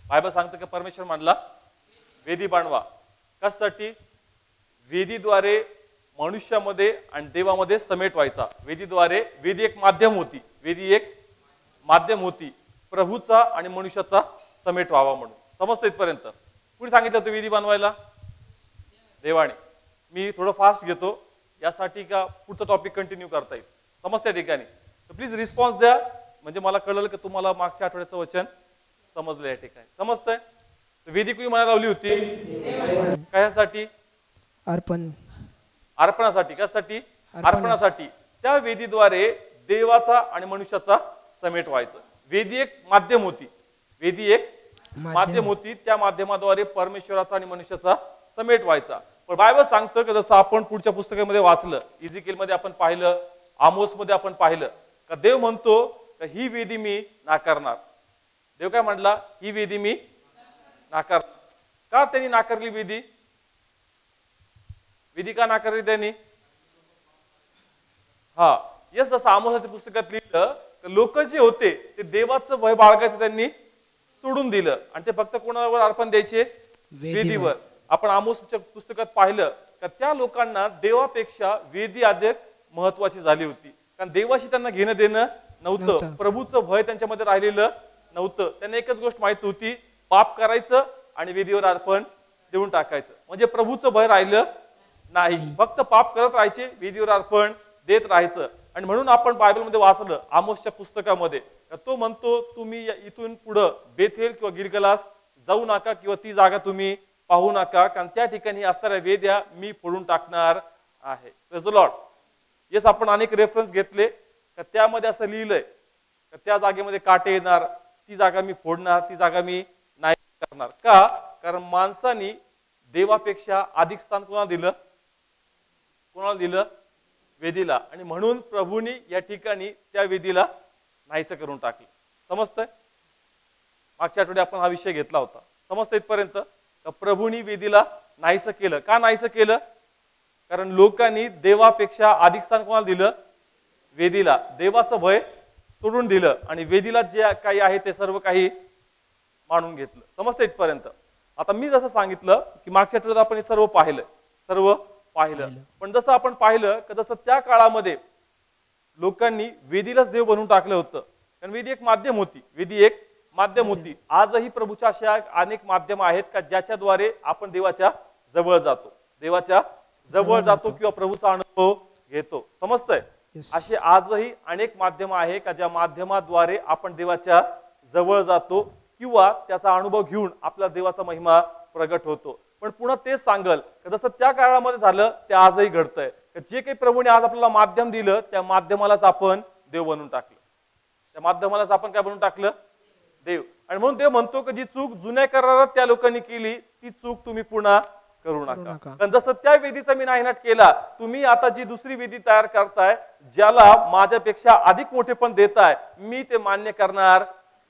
Bible सांगतं की परमेश्वर म्हणला वेदी बनवा. कशासाठी? वेदीद्वारे मनुष्यामध्ये आणि देवामध्ये समेट व्हायचा. वेदीद्वारे, वेदी एक माध्यम होती, वेदी एक माध्यम होती प्रभूचा आणि मनुष्याचा समेट व्हावा म्हणून. समजतं इथपर्यंत? कुणी सांगितलं होतं वेदी बनवायला? देवाने. मी थोडं फास्ट घेतो यासाठी का पुढचा टॉपिक कंटिन्यू करता येईल. समजतं या ठिकाणी? तर प्लीज रिस्पॉन्स द्या, म्हणजे मला कळलं की तुम्हाला मागच्या आठवड्याचं वचन समजलं या ठिकाणी. समजतंय? वेदी कुणी म्हणायला लावली होती? कशासाठी? अर्पणासाठी. कशासाठी? अर्पणासाठी. त्या वेदीद्वारे देवाचा आणि मनुष्याचा समेट व्हायचं. वेदी एक माध्यम होती, वेदी एक माध्यम होती. त्या माध्यमाद्वारे परमेश्वराचा आणि मनुष्याचा समेट व्हायचा. पण बायबल सांगतं की जसं आपण पुढच्या पुस्तकामध्ये वाचलं, इझिकेल मध्ये आपण पाहिलं, आमोस मध्ये आपण पाहिलं, का देव म्हणतो की ही वेदी मी नाकारणार. देव काय म्हणला? ही वेदी मी नाकार. का त्यांनी नाकारली वेदी? वेदी का नाकारली त्यांनी? हा यस, जसं आमोसाच्या पुस्तकात लिहिलं, लोक जे होते ते देवाचं भय बाळगायचं त्यांनी सोडून दिलं आणि ते फक्त कोणावर अर्पण द्यायचे? वेदीवर. आपण आमोसच्या पुस्तकात पाहिलं का त्या लोकांना देवापेक्षा वेदी अधिक महत्वाची झाली होती, कारण देवाशी त्यांना घेणं देणं नव्हतं. प्रभूचं भय त्यांच्यामध्ये राहिलेलं नव्हतं. त्यांना एकच गोष्ट माहित होती, पाप करायचं आणि वेदीवर अर्पण देऊन टाकायचं. म्हणजे प्रभूचं भय राहिलं नाही, फक्त पाप करत राहायचे, वेदीवर अर्पण देत राहायचं. आणि म्हणून आपण बायबलमध्ये वाचलं आमोसच्या पुस्तकामध्ये, तो म्हणतो तुम्ही इथून पुढं बेथेल किंवा गिलगलास जाऊ नका किंवा ती जागा तुम्ही पाहू नका, कारण त्या ठिकाणी असणाऱ्या वेद्या मी फोडून टाकणार आहे. Praise the Lord. येस, आपण अनेक रेफरन्स घेतले का त्यामध्ये असं लिहिलंय का त्या जागेमध्ये काटे येणार, ती जागा मी फोडणार, ती जागा मी नाही करणार. का? कारण माणसानी देवापेक्षा अधिक स्थान कोणाला दिलं? कोणाला दिलं? वेदीला. आणि म्हणून प्रभूंनी या ठिकाणी त्या वेदीला नाहीचं करून टाकलं. समजतंय? मागच्या आठवड्यात आपण हा विषय घेतला होता. समजतं इथपर्यंत? प्रभूंनी वेदीला नाहीचं केलं. का नाहीचं केलं? कारण लोकांनी देवापेक्षा अधिक स्थान कोणाला दिलं? वेदीला. देवाचं भय सोडून दिलं आणि वेदीला जे काही आहे ते सर्व काही मानून घेतलं. समजतं इथपर्यंत? आता मी जसं सांगितलं की मागच्या आठवड्यात आपण हे सर्व पाहिलं, पण जसं आपण पाहिलं की जसं त्या काळामध्ये लोकांनी वेदीलाच देव बनवून टाकलं होतं, कारण वेदी एक माध्यम होती, वेदी एक माध्यम होती. आजही प्रभूच्या अशा अनेक माध्यम आहेत का ज्याच्याद्वारे आपण देवाच्या जवळ जातो किंवा प्रभूचा अनुभव घेतो. समजतंय? असे आजही अनेक माध्यम आहे का ज्या माध्यमाद्वारे आपण देवाच्या जवळ जातो किंवा त्याचा अनुभव घेऊन आपला देवाचा महिमा प्रगट होतो. पण पुन्हा तेच सांगल जसं त्या काळामध्ये झालं ते आजही घडतंय. जे काही प्रभूने आज आपल्याला माध्यम दिलं त्या माध्यमालाच आपण देव बनवून टाकलं. त्या माध्यमालाच आपण काय बनवून टाकलं? देव. आणि म्हणून देव म्हणतो की जी चूक जुन्या करारात त्या लोकांनी केली ती चूक तुम्ही पुन्हा करू नका. कारण जसं त्या वेदीचा मी नायनाट केला, तुम्ही आता जी दुसरी वेदी तयार करताय ज्याला माझ्यापेक्षा अधिक मोठेपण देताय, मी ते मान्य करणार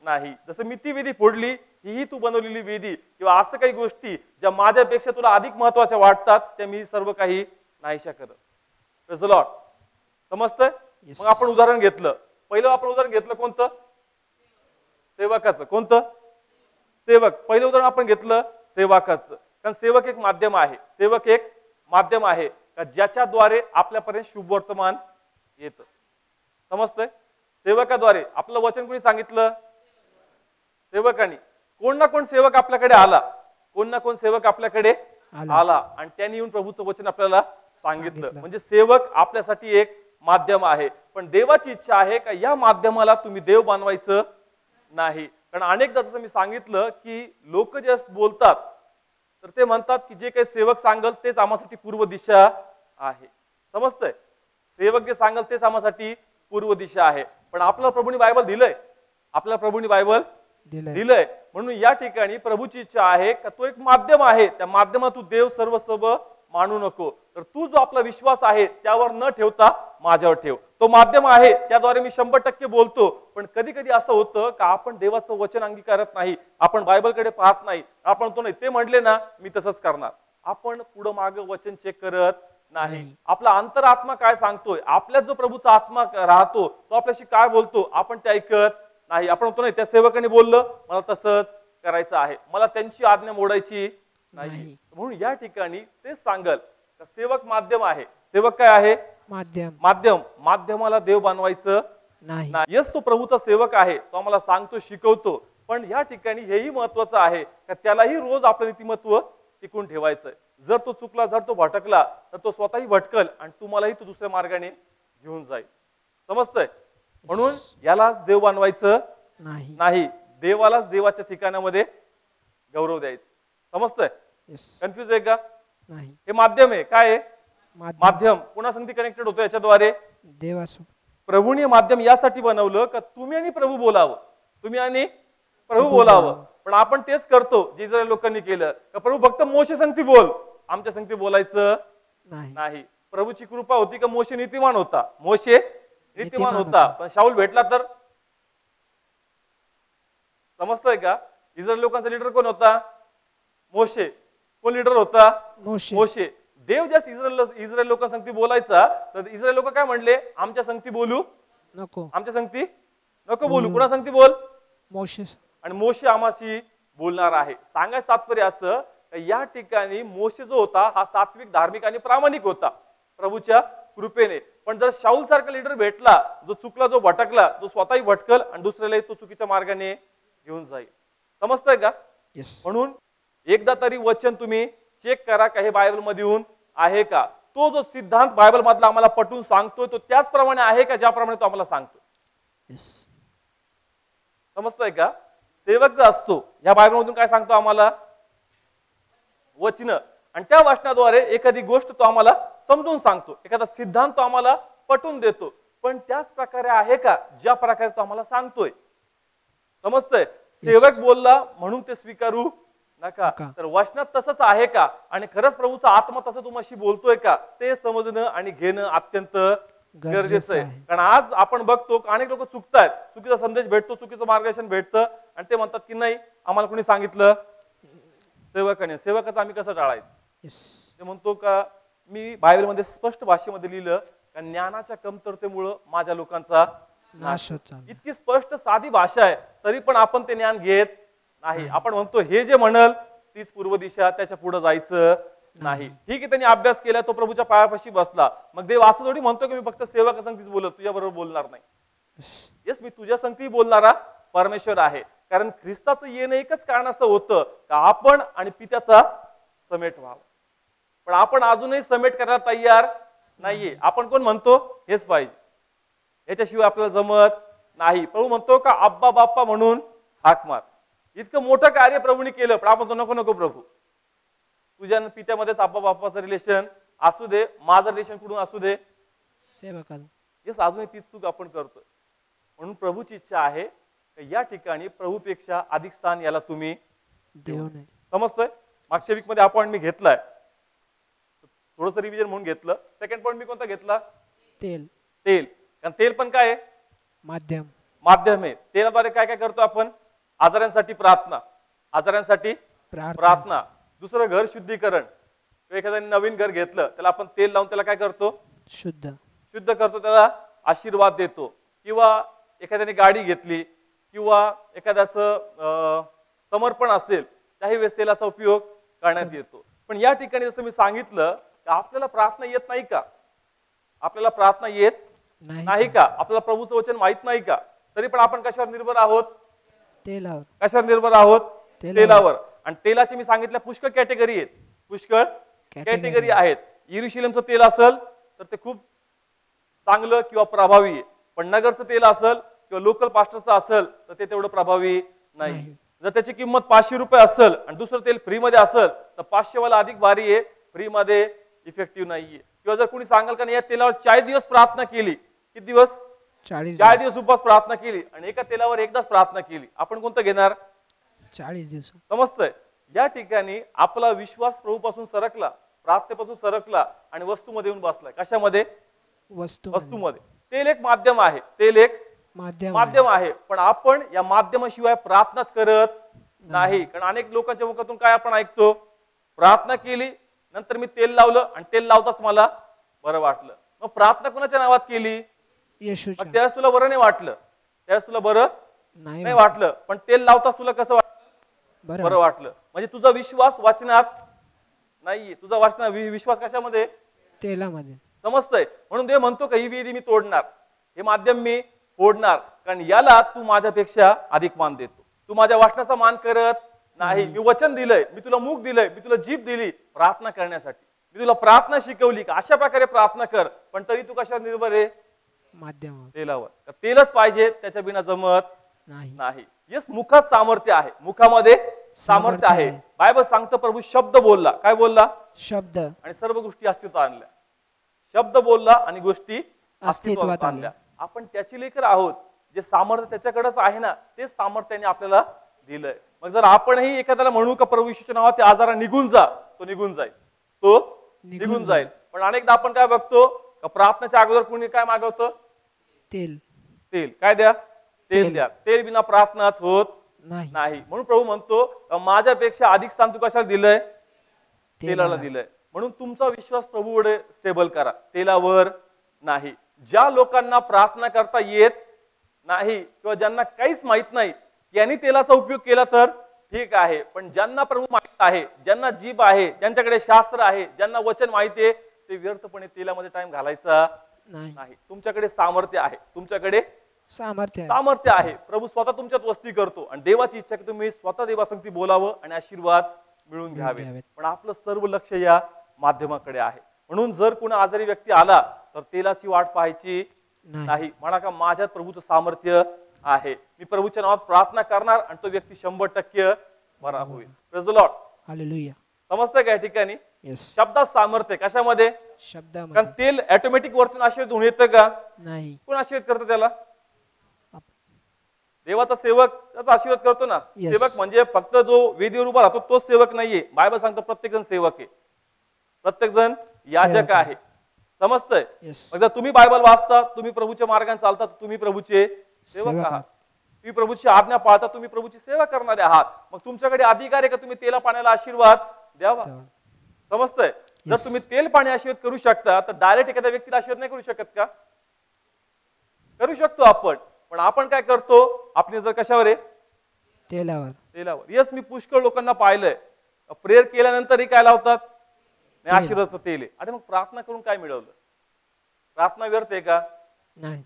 नाही. जसं मी ती वेदी फोडली, ही तू बनवलेली वेदी किंवा असं काही गोष्टी ज्या माझ्यापेक्षा तुला अधिक महत्वाच्या वाटतात त्या मी सर्व काही नाहीशा करत. Praise the Lord. समजतंय? मग आपण उदाहरण घेतलं. पहिलं आपण उदाहरण घेतलं कोणतं? सेवकाचं. कोणतं? सेवक. पहिलं उदाहरण आपण घेतलं सेवकाचं. कारण सेवक एक माध्यम आहे. सेवक एक माध्यम आहे का ज्याच्याद्वारे आपल्यापर्यंत शुभ वर्तमान येतं. समजतंय? सेवकाद्वारे. आपलं वचन कोणी सांगितलं? सेवकांनी. कोण ना कोण सेवक आपल्याकडे आला, कोण ना कोण सेवक आपल्याकडे आला आणि त्यांनी येऊन प्रभूचं वचन आपल्याला सांगितलं. म्हणजे सेवक आपल्यासाठी एक माध्यम आहे. पण देवाची इच्छा आहे का या माध्यमाला तुम्ही देव बनवायचं नाही. कारण अनेकदा जसं मी सांगितलं की लोक जे बोलतात तर ते म्हणतात की जे काही सेवक सांगल तेच आम्हासाठी पूर्व दिशा आहे. समजतंय? सेवक जे सांगल तेच आम्हासाठी पूर्व दिशा आहे. पण आपल्याला प्रभूंनी बायबल दिलंय, आपल्याला प्रभूंनी बायबल दिलंय. म्हणून या ठिकाणी प्रभूची इच्छा आहे का तो एक माध्यम आहे, त्या माध्यमात तू देव सर्वस्व मानू नको. तर तू जो आपला विश्वास आहे त्यावर न ठेवता माझ्यावर ठेव. तो माध्यम आहे, त्याद्वारे मी 100% बोलतो. पण कधी कधी असं होतं का आपण देवाचं वचन अंगीकारत नाही, आपण बायबलकडे पाहत नाही, आपण तो नाही ते म्हटले ना मी तसंच करणार. आपण पुढं मागं वचन चेक करत नाही. आपला अंतरात्मा काय सांगतोय, आपल्यात जो प्रभूचा आत्मा राहतो तो आपल्याशी काय बोलतो आपण ते ऐकत नाही. आपण म्हणतो नाही त्या सेवकाने बोललं मला तसंच करायचं आहे, मला त्यांची आज्ञा मोडायची नाही. नाही. म्हणून या ठिकाणी तेच सांगल का सेवक माध्यम आहे. सेवक काय आहे? माध्यम. माध्यम. माध्यमाला देव बनवायचं नाही. नाही. यस, तो प्रभूचा सेवक आहे, तो आम्हाला सांगतो, शिकवतो, पण या ठिकाणी हेही महत्वाचं आहे का त्यालाही रोज आपलं नीतिमत्व टिकून ठेवायचंय. जर तो चुकला, जर तो भटकला, तर तो स्वतःही भटकल आणि तुम्हालाही तो दुसऱ्या मार्गाने घेऊन जाईल. समजतंय? म्हणून यालाच देव बनवायचं नाही. नाही, देवालाच देवाच्या ठिकाणामध्ये गौरव द्यायचा. समजतंय? येस. कन्फ्युज आहे का? नाही. हे माध्यम आहे. काय आहे? माध्यम. माध्यम. पुन्हा कनेक्टेड होतो याच्याद्वारे. देवासोबत. प्रभूने हे माध्यम यासाठी बनवलं का तुम्ही आणि प्रभू बोलावं, तुम्ही आणि प्रभू प्रभू बोलावं. बोलावं. पण आपण तेच करतो जे इस्रायल लोकांनी केलं का प्रभू फक्त मोशे संगती बोल, आमच्या संगती बोलायचं नाही. नाही. प्रभूची कृपा होती का मोशे नीतिमान होता, मोशे नीतिमान नीतिमान होता, होता. पण शाऊल भेटला तर. समजतंय का? इस्रायल लोकांचा लीडर कोण होता? मोशे. कोण लीडर होता? मोशे. मोशे. देव ज्या इस्रायल लोकांसंगती बोलायचा तर इस्रायल लोक काय म्हणले? आमच्या संगती बोलू नको. आमच्या संगती नको बोलू. कुणा संगती बोल? मोशे. आणि मोशे आम्हाशी बोलणार आहे. सांगायचं तात्पर्य असं का या ठिकाणी मोशे जो होता हा सात्विक, धार्मिक आणि प्रामाणिक होता प्रभूच्या कृपेने. पण जर शाऊल सारखा लीडर भेटला जो चुकला, जो भटकला, जो स्वतःही भटकल आणि दुसऱ्यालाही तो चुकीच्या मार्गाने घेऊन जाईल. समजतंय का? येस. म्हणून एकदा तरी वचन तुम्ही चेक करा का हे बायबल मध्ये येऊन आहे का. तो जो सिद्धांत बायबल मधला आम्हाला पटवून सांगतोय तो त्याचप्रमाणे आहे का ज्याप्रमाणे तो आम्हाला सांगतो. येस. समजतंय का? सेवक जो असतो ह्या बायबल मधून काय सांगतो आम्हाला? वचन. आणि त्या वचनाद्वारे एखादी गोष्ट तो आम्हाला समजून सांगतो, एखादा सिद्धांत तो आम्हाला पटवून देतो, पण त्याच प्रकारे आहे का ज्या प्रकारे तो आम्हाला सांगतोय. समजतंय? सेवक बोलला म्हणून ते स्वीकारू नका, तर वचनात तसंच आहे का आणि खरंच प्रभूचा आत्मा तसं तुम्हाशी बोलतोय का ते समजणं आणि घेणं अत्यंत गरजेचं आहे. कारण आज आपण बघतो अनेक लोक चुकतायत, चुकीचा संदेश भेटतो, चुकीचं मार्गदर्शन भेटतं आणि ते म्हणतात की नाही आम्हाला कोणी सांगितलं, सेवकाने. सेवकाचं आम्ही कसं टाळायचं? ते म्हणतो का मी बायबलमध्ये स्पष्ट भाषेमध्ये लिहिलं का ज्ञानाच्या कमतरतेमुळं माझ्या लोकांचा नाश होत चालला. इतकी स्पष्ट साधी भाषा आहे तरी पण आपण ते ज्ञान घेत नाही. आपण म्हणतो हे जे म्हणल तीच पूर्व दिशा, त्याच्या पुढे जायचं नाही. ठीक आहे, त्यांनी अभ्यास केला, तो प्रभूच्या पायापाशी बसला, मग देव असं थोडी म्हणतो की मी फक्त सेवका संगतीच बोलत, तुझ्या बरोबर बोलणार नाही. येस, मी तुझ्या संगती बोलणारा परमेश्वर आहे. कारण ख्रिस्ताचं येणं एकच कारणास्तव होतं का आपण आणि पित्याचा समेट व्हावा. पण आपण अजूनही समेट करायला तयार नाहीये. आपण कोण म्हणतो? हेच पाहिजे, याच्याशिवाय आपल्याला जमत नाही. प्रभू म्हणतो का अब्बा बाप्पा म्हणून हाक मार. इतकं मोठं कार्य प्रभूने केलं, पण आपण तो नको नको प्रभू, तुझ्या पित्यामध्येच अब्बा बाप्पाचं रिलेशन असू दे, माझं रिलेशन कुठून असू दे, सेवकाचं. येस, अजूनही तीच चूक आपण करतोय. म्हणून प्रभूची इच्छा आहे या ठिकाणी प्रभूपेक्षा अधिक स्थान याला तुम्ही देऊ नये. समजतंय? मागच्या वीक मध्ये आपण मी घेतलाय, थोडंसं रिव्हिजन म्हणून घेतलं. सेकंड पॉईंट मी कोणता घेतला? तेल. तेल. कारण तेल पण काय आहे? माध्यम. माध्यम आहे. तेलाद्वारे काय काय करतो आपण? आजारांसाठी प्रार्थना, आजारांसाठी प्रार्थना. दुसरं घर शुद्धीकरण. एखाद्याने नवीन घर घेतलं त्याला आपण तेल लावून त्याला काय करतो? शुद्ध करतो, त्याला आशीर्वाद देतो. किंवा एखाद्याने गाडी घेतली किंवा एखाद्याचं समर्पण असेल त्याही वेळेस तेलाचा उपयोग करण्यात येतो. पण या ठिकाणी जसं मी सांगितलं आपल्याला प्रार्थना येत नाही का? आपल्याला प्रार्थना येत नाही का? आपल्याला प्रभूचं वचन माहित नाही का? तरी पण आपण कशावर निर्भर आहोत? तेलावर. कशावर निर्भर आहोत? तेलावर. आणि तेलाची मी सांगितलं पुष्कळ कॅटेगरी आहेत, पुष्कळ कॅटेगरी आहेत. यरुशलेमचं तेल असेल तर ते खूप चांगलं किंवा प्रभावी आहे, पण नगरचं तेल असेल किंवा लोकल पास्टरचं असेल तर ते तेवढं प्रभावी नाही. जर त्याची किंमत 500 रुपये असेल आणि दुसरं तेल फ्री मध्ये असेल तर 500 वाला अधिक भारी आहे, फ्री मध्ये इफेक्टिव्ह नाहीये. किंवा जर कोणी सांगाल का या तेलावर 40 दिवस प्रार्थना केली, किती दिवस? 40 दिवस उपवास प्रार्थना केली आणि एका तेलावर एकदाच प्रार्थना केली, आपण कोणतं घेणार? 40 दिवस. समजतंय? या ठिकाणी आपला विश्वास प्रभूपासून सरकला, प्रार्थनेपासून सरकला आणि वस्तूमध्ये येऊन बसलाय. कशामध्ये? वस्तूमध्ये. तेल एक माध्यम आहे, तेल एक माध्यम आहे, पण आपण या माध्यमाशिवाय प्रार्थनाच करत नाही. कारण अनेक लोकांच्या मुखातून काय आपण ऐकतो? प्रार्थना केली, नंतर मी तेल लावलं आणि तेल लावताच मला बरं वाटलं. मग प्रार्थना कोणाच्या नावात केली? येशूच्या. मग त्यावेळेस तुला बरं नाही वाटलं, त्यावेळेस तुला बरं नाही वाटलं, पण तेल लावताच तुला कसं वाटलं? बरं वाटलं. म्हणजे तुझा विश्वास वचनात नाहीये, तुझा विश्वास कशामध्ये? तेलामध्ये. समजतंय? म्हणून देव म्हणतो का ही वेदी मी तोडणार, हे माध्यम मी फोडणार, कारण याला तू माझ्यापेक्षा अधिक मान देतो. तू माझ्या वचनाचा मान करत नाही. मी वचन दिलंय, मी तुला मुख दिलंय, मी तुला जीभ दिली प्रार्थना करण्यासाठी, मी तुला प्रार्थना शिकवली का अशा प्रकारे प्रार्थना कर, पण तरी तू कशावर निर्भर आहे? माध्यमावर. तेलावर. तेलच पाहिजे, त्याच्या बिना जमत नाही. नाही. येस, मुखात सामर्थ्य आहे, मुखामध्ये सामर्थ्य आहे. बायबल सांगतं प्रभू शब्द बोलला. काय बोलला? शब्द. आणि सर्व गोष्टी अस्तित्वात आणल्या. शब्द बोलला आणि गोष्टी अस्तित्वात आणल्या. आपण त्याची लेकर आहोत. जे सामर्थ्य त्याच्याकडेच आहे ना, तेच सामर्थ्याने आपल्याला दिलंय. मग जर आपणही एखाद्याला म्हणू का प्रभू येशूच्या नावात आजारा निघून जा, तो निघून जाईल, तो निघून जाईल. पण अनेकदा आपण काय बघतो का प्रार्थनेच्या अगोदर कुणी काय मागवतं? तेल. तेल. काय द्या? तेल द्या. तेल बिना प्रार्थनाच होत नाही. म्हणून प्रभू म्हणतो माझ्यापेक्षा अधिक स्थान तू कशाला दिलंय? तेलाला दिलंय. म्हणून तुमचा विश्वास प्रभूकडे स्टेबल करा, तेलावर नाही. ज्या लोकांना प्रार्थना करता येत नाही किंवा ज्यांना काहीच माहित नाही, यांनी तेलाचा उपयोग केला तर ठीक आहे. पण ज्यांना प्रभू माहित आहे, ज्यांना जीभ आहे, ज्यांच्याकडे शास्त्र आहे, ज्यांना वचन माहिती आहे, ते व्यर्थपणे तेलामध्ये टाइम घालायचा नाही. तुमच्याकडे सामर्थ्य आहे, तुमच्याकडे सामर्थ्य आहे. प्रभू स्वतः तुमच्यात वस्ती करतो आणि देवाची इच्छा की तुम्ही स्वतः देवासंगती बोलावं आणि आशीर्वाद मिळून घ्यावे. पण आपलं सर्व लक्ष या माध्यमाकडे आहे. म्हणून जर कुणा आजारी व्यक्ती आला तर तेलाची वाट पाहायची नाही. म्हणा का माझ्यात प्रभूचं सामर्थ्य आहे, मी प्रभूच्या नावात प्रार्थना करणार आणि तो व्यक्ती 100% बरा होईल. Praise the lord. हालेलुया. समजतंय का या ठिकाणी? शब्दात सामर्थ्य. कशामध्ये? शब्दामध्ये. कारण तेल ऑटोमॅटिक वरतून आशीर्वाद होऊन येतं का? नाही. कोण आशीर्वाद करतं त्याला? देवाचा सेवक त्याचा आशीर्वाद करतो ना. सेवक म्हणजे फक्त जो वेदीवर उभा राहतो तोच सेवक नाहीये. बायबल सांगतो प्रत्येक जण सेवक आहे, प्रत्येक जण याजक आहे. समजतंय? जर तुम्ही बायबल वाचता, तुम्ही प्रभूच्या मार्गाने चालता, तुम्ही प्रभूचे सेवक आहात. तुम्ही प्रभूची आज्ञा पाळता, तुम्ही प्रभूची सेवा करणारे आहात. मग तुमच्याकडे अधिकार आहे का तुम्ही तेला पाण्याला आशीर्वाद द्यावा? समजतंय? जर तुम्ही तेल पाणी आशीर्वाद करू शकता तर डायरेक्ट एखाद्या व्यक्तीला आशीर्वाद नाही करू शकत का? करू शकतो आपण. पण आपण काय करतो? आपली नजर कशावर आहे? तेलावर. येस, मी पुष्कळ लोकांना पाहिलंय प्रेयर केल्यानंतरही काय लावतात? नाही, आशीर्वादाचं तेल आहे. अरे मग प्रार्थना करून काय मिळवलं? प्रार्थना व्यर्थ आहे का? नाही.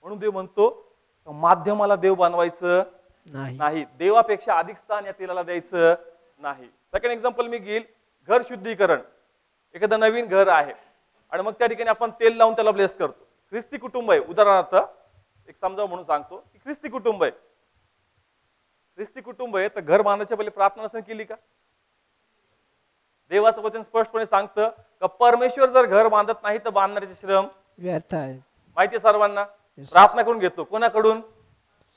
म्हणून देव म्हणतो माध्यमाला देव बनवायचं नाही, देवापेक्षा अधिक स्थान या तेलाला द्यायचं नाही. सेकंड एक्झाम्पल मी घेईल, घर शुद्धीकरण. एखादं नवीन घर आहे आणि मग त्या ठिकाणी आपण तेल लावून त्याला ब्लेस करतो. ख्रिस्ती कुटुंब आहे, उदाहरणार्थ एक समजावं म्हणून सांगतो की ख्रिस्ती कुटुंब आहे. ख्रिस्ती कुटुंब आहे तर घर बांधायच्या पहिले प्रार्थना नसेल केली का? देवाचं वचन स्पष्टपणे सांगतं का परमेश्वर जर घर बांधत नाही तर बांधणाऱ्याचे श्रम व्यर्थ आहे. माहिती आहे सर्वांना. प्रार्थना करून घेतो कोणाकडून?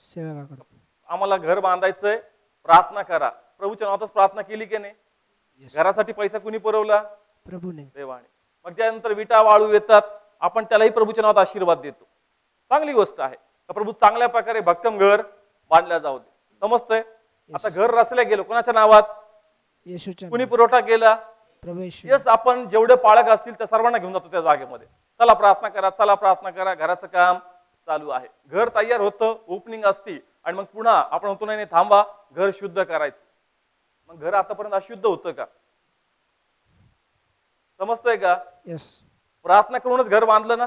सेवकाकडून. आम्हाला घर बांधायचंय, प्रार्थना करा. प्रभूच्या नावातच प्रार्थना केली की नाही? घरासाठी पैसा कुणी पुरवला? प्रभूने, देवाने. मग त्यानंतर विटा वाळू येतात, आपण त्यालाही प्रभूच्या नावात आशीर्वाद देतो. चांगली गोष्ट आहे. प्रभू चांगल्या प्रकारे भक्कम घर बांधल्या जाऊ दे. समजतंय? आता घर रचल्या गेलो कोणाच्या नावात? येशूच्या. कुणी पुरवठा केला? प्रभू येशू. येस, आपण जेवढे पाळक असतील त्या सर्वांना घेऊन जातो त्या जागेमध्ये. चला प्रार्थना करा, चला प्रार्थना करा. घराचं काम चालू आहे, घर तयार होतं, ओपनिंग असती आणि मग पुन्हा आपण होतो नाही थांबा, घर शुद्ध करायचं. मग घर आतापर्यंत अशुद्ध होतं का? समजतंय का? प्रार्थना करूनच घर बांधलं ना,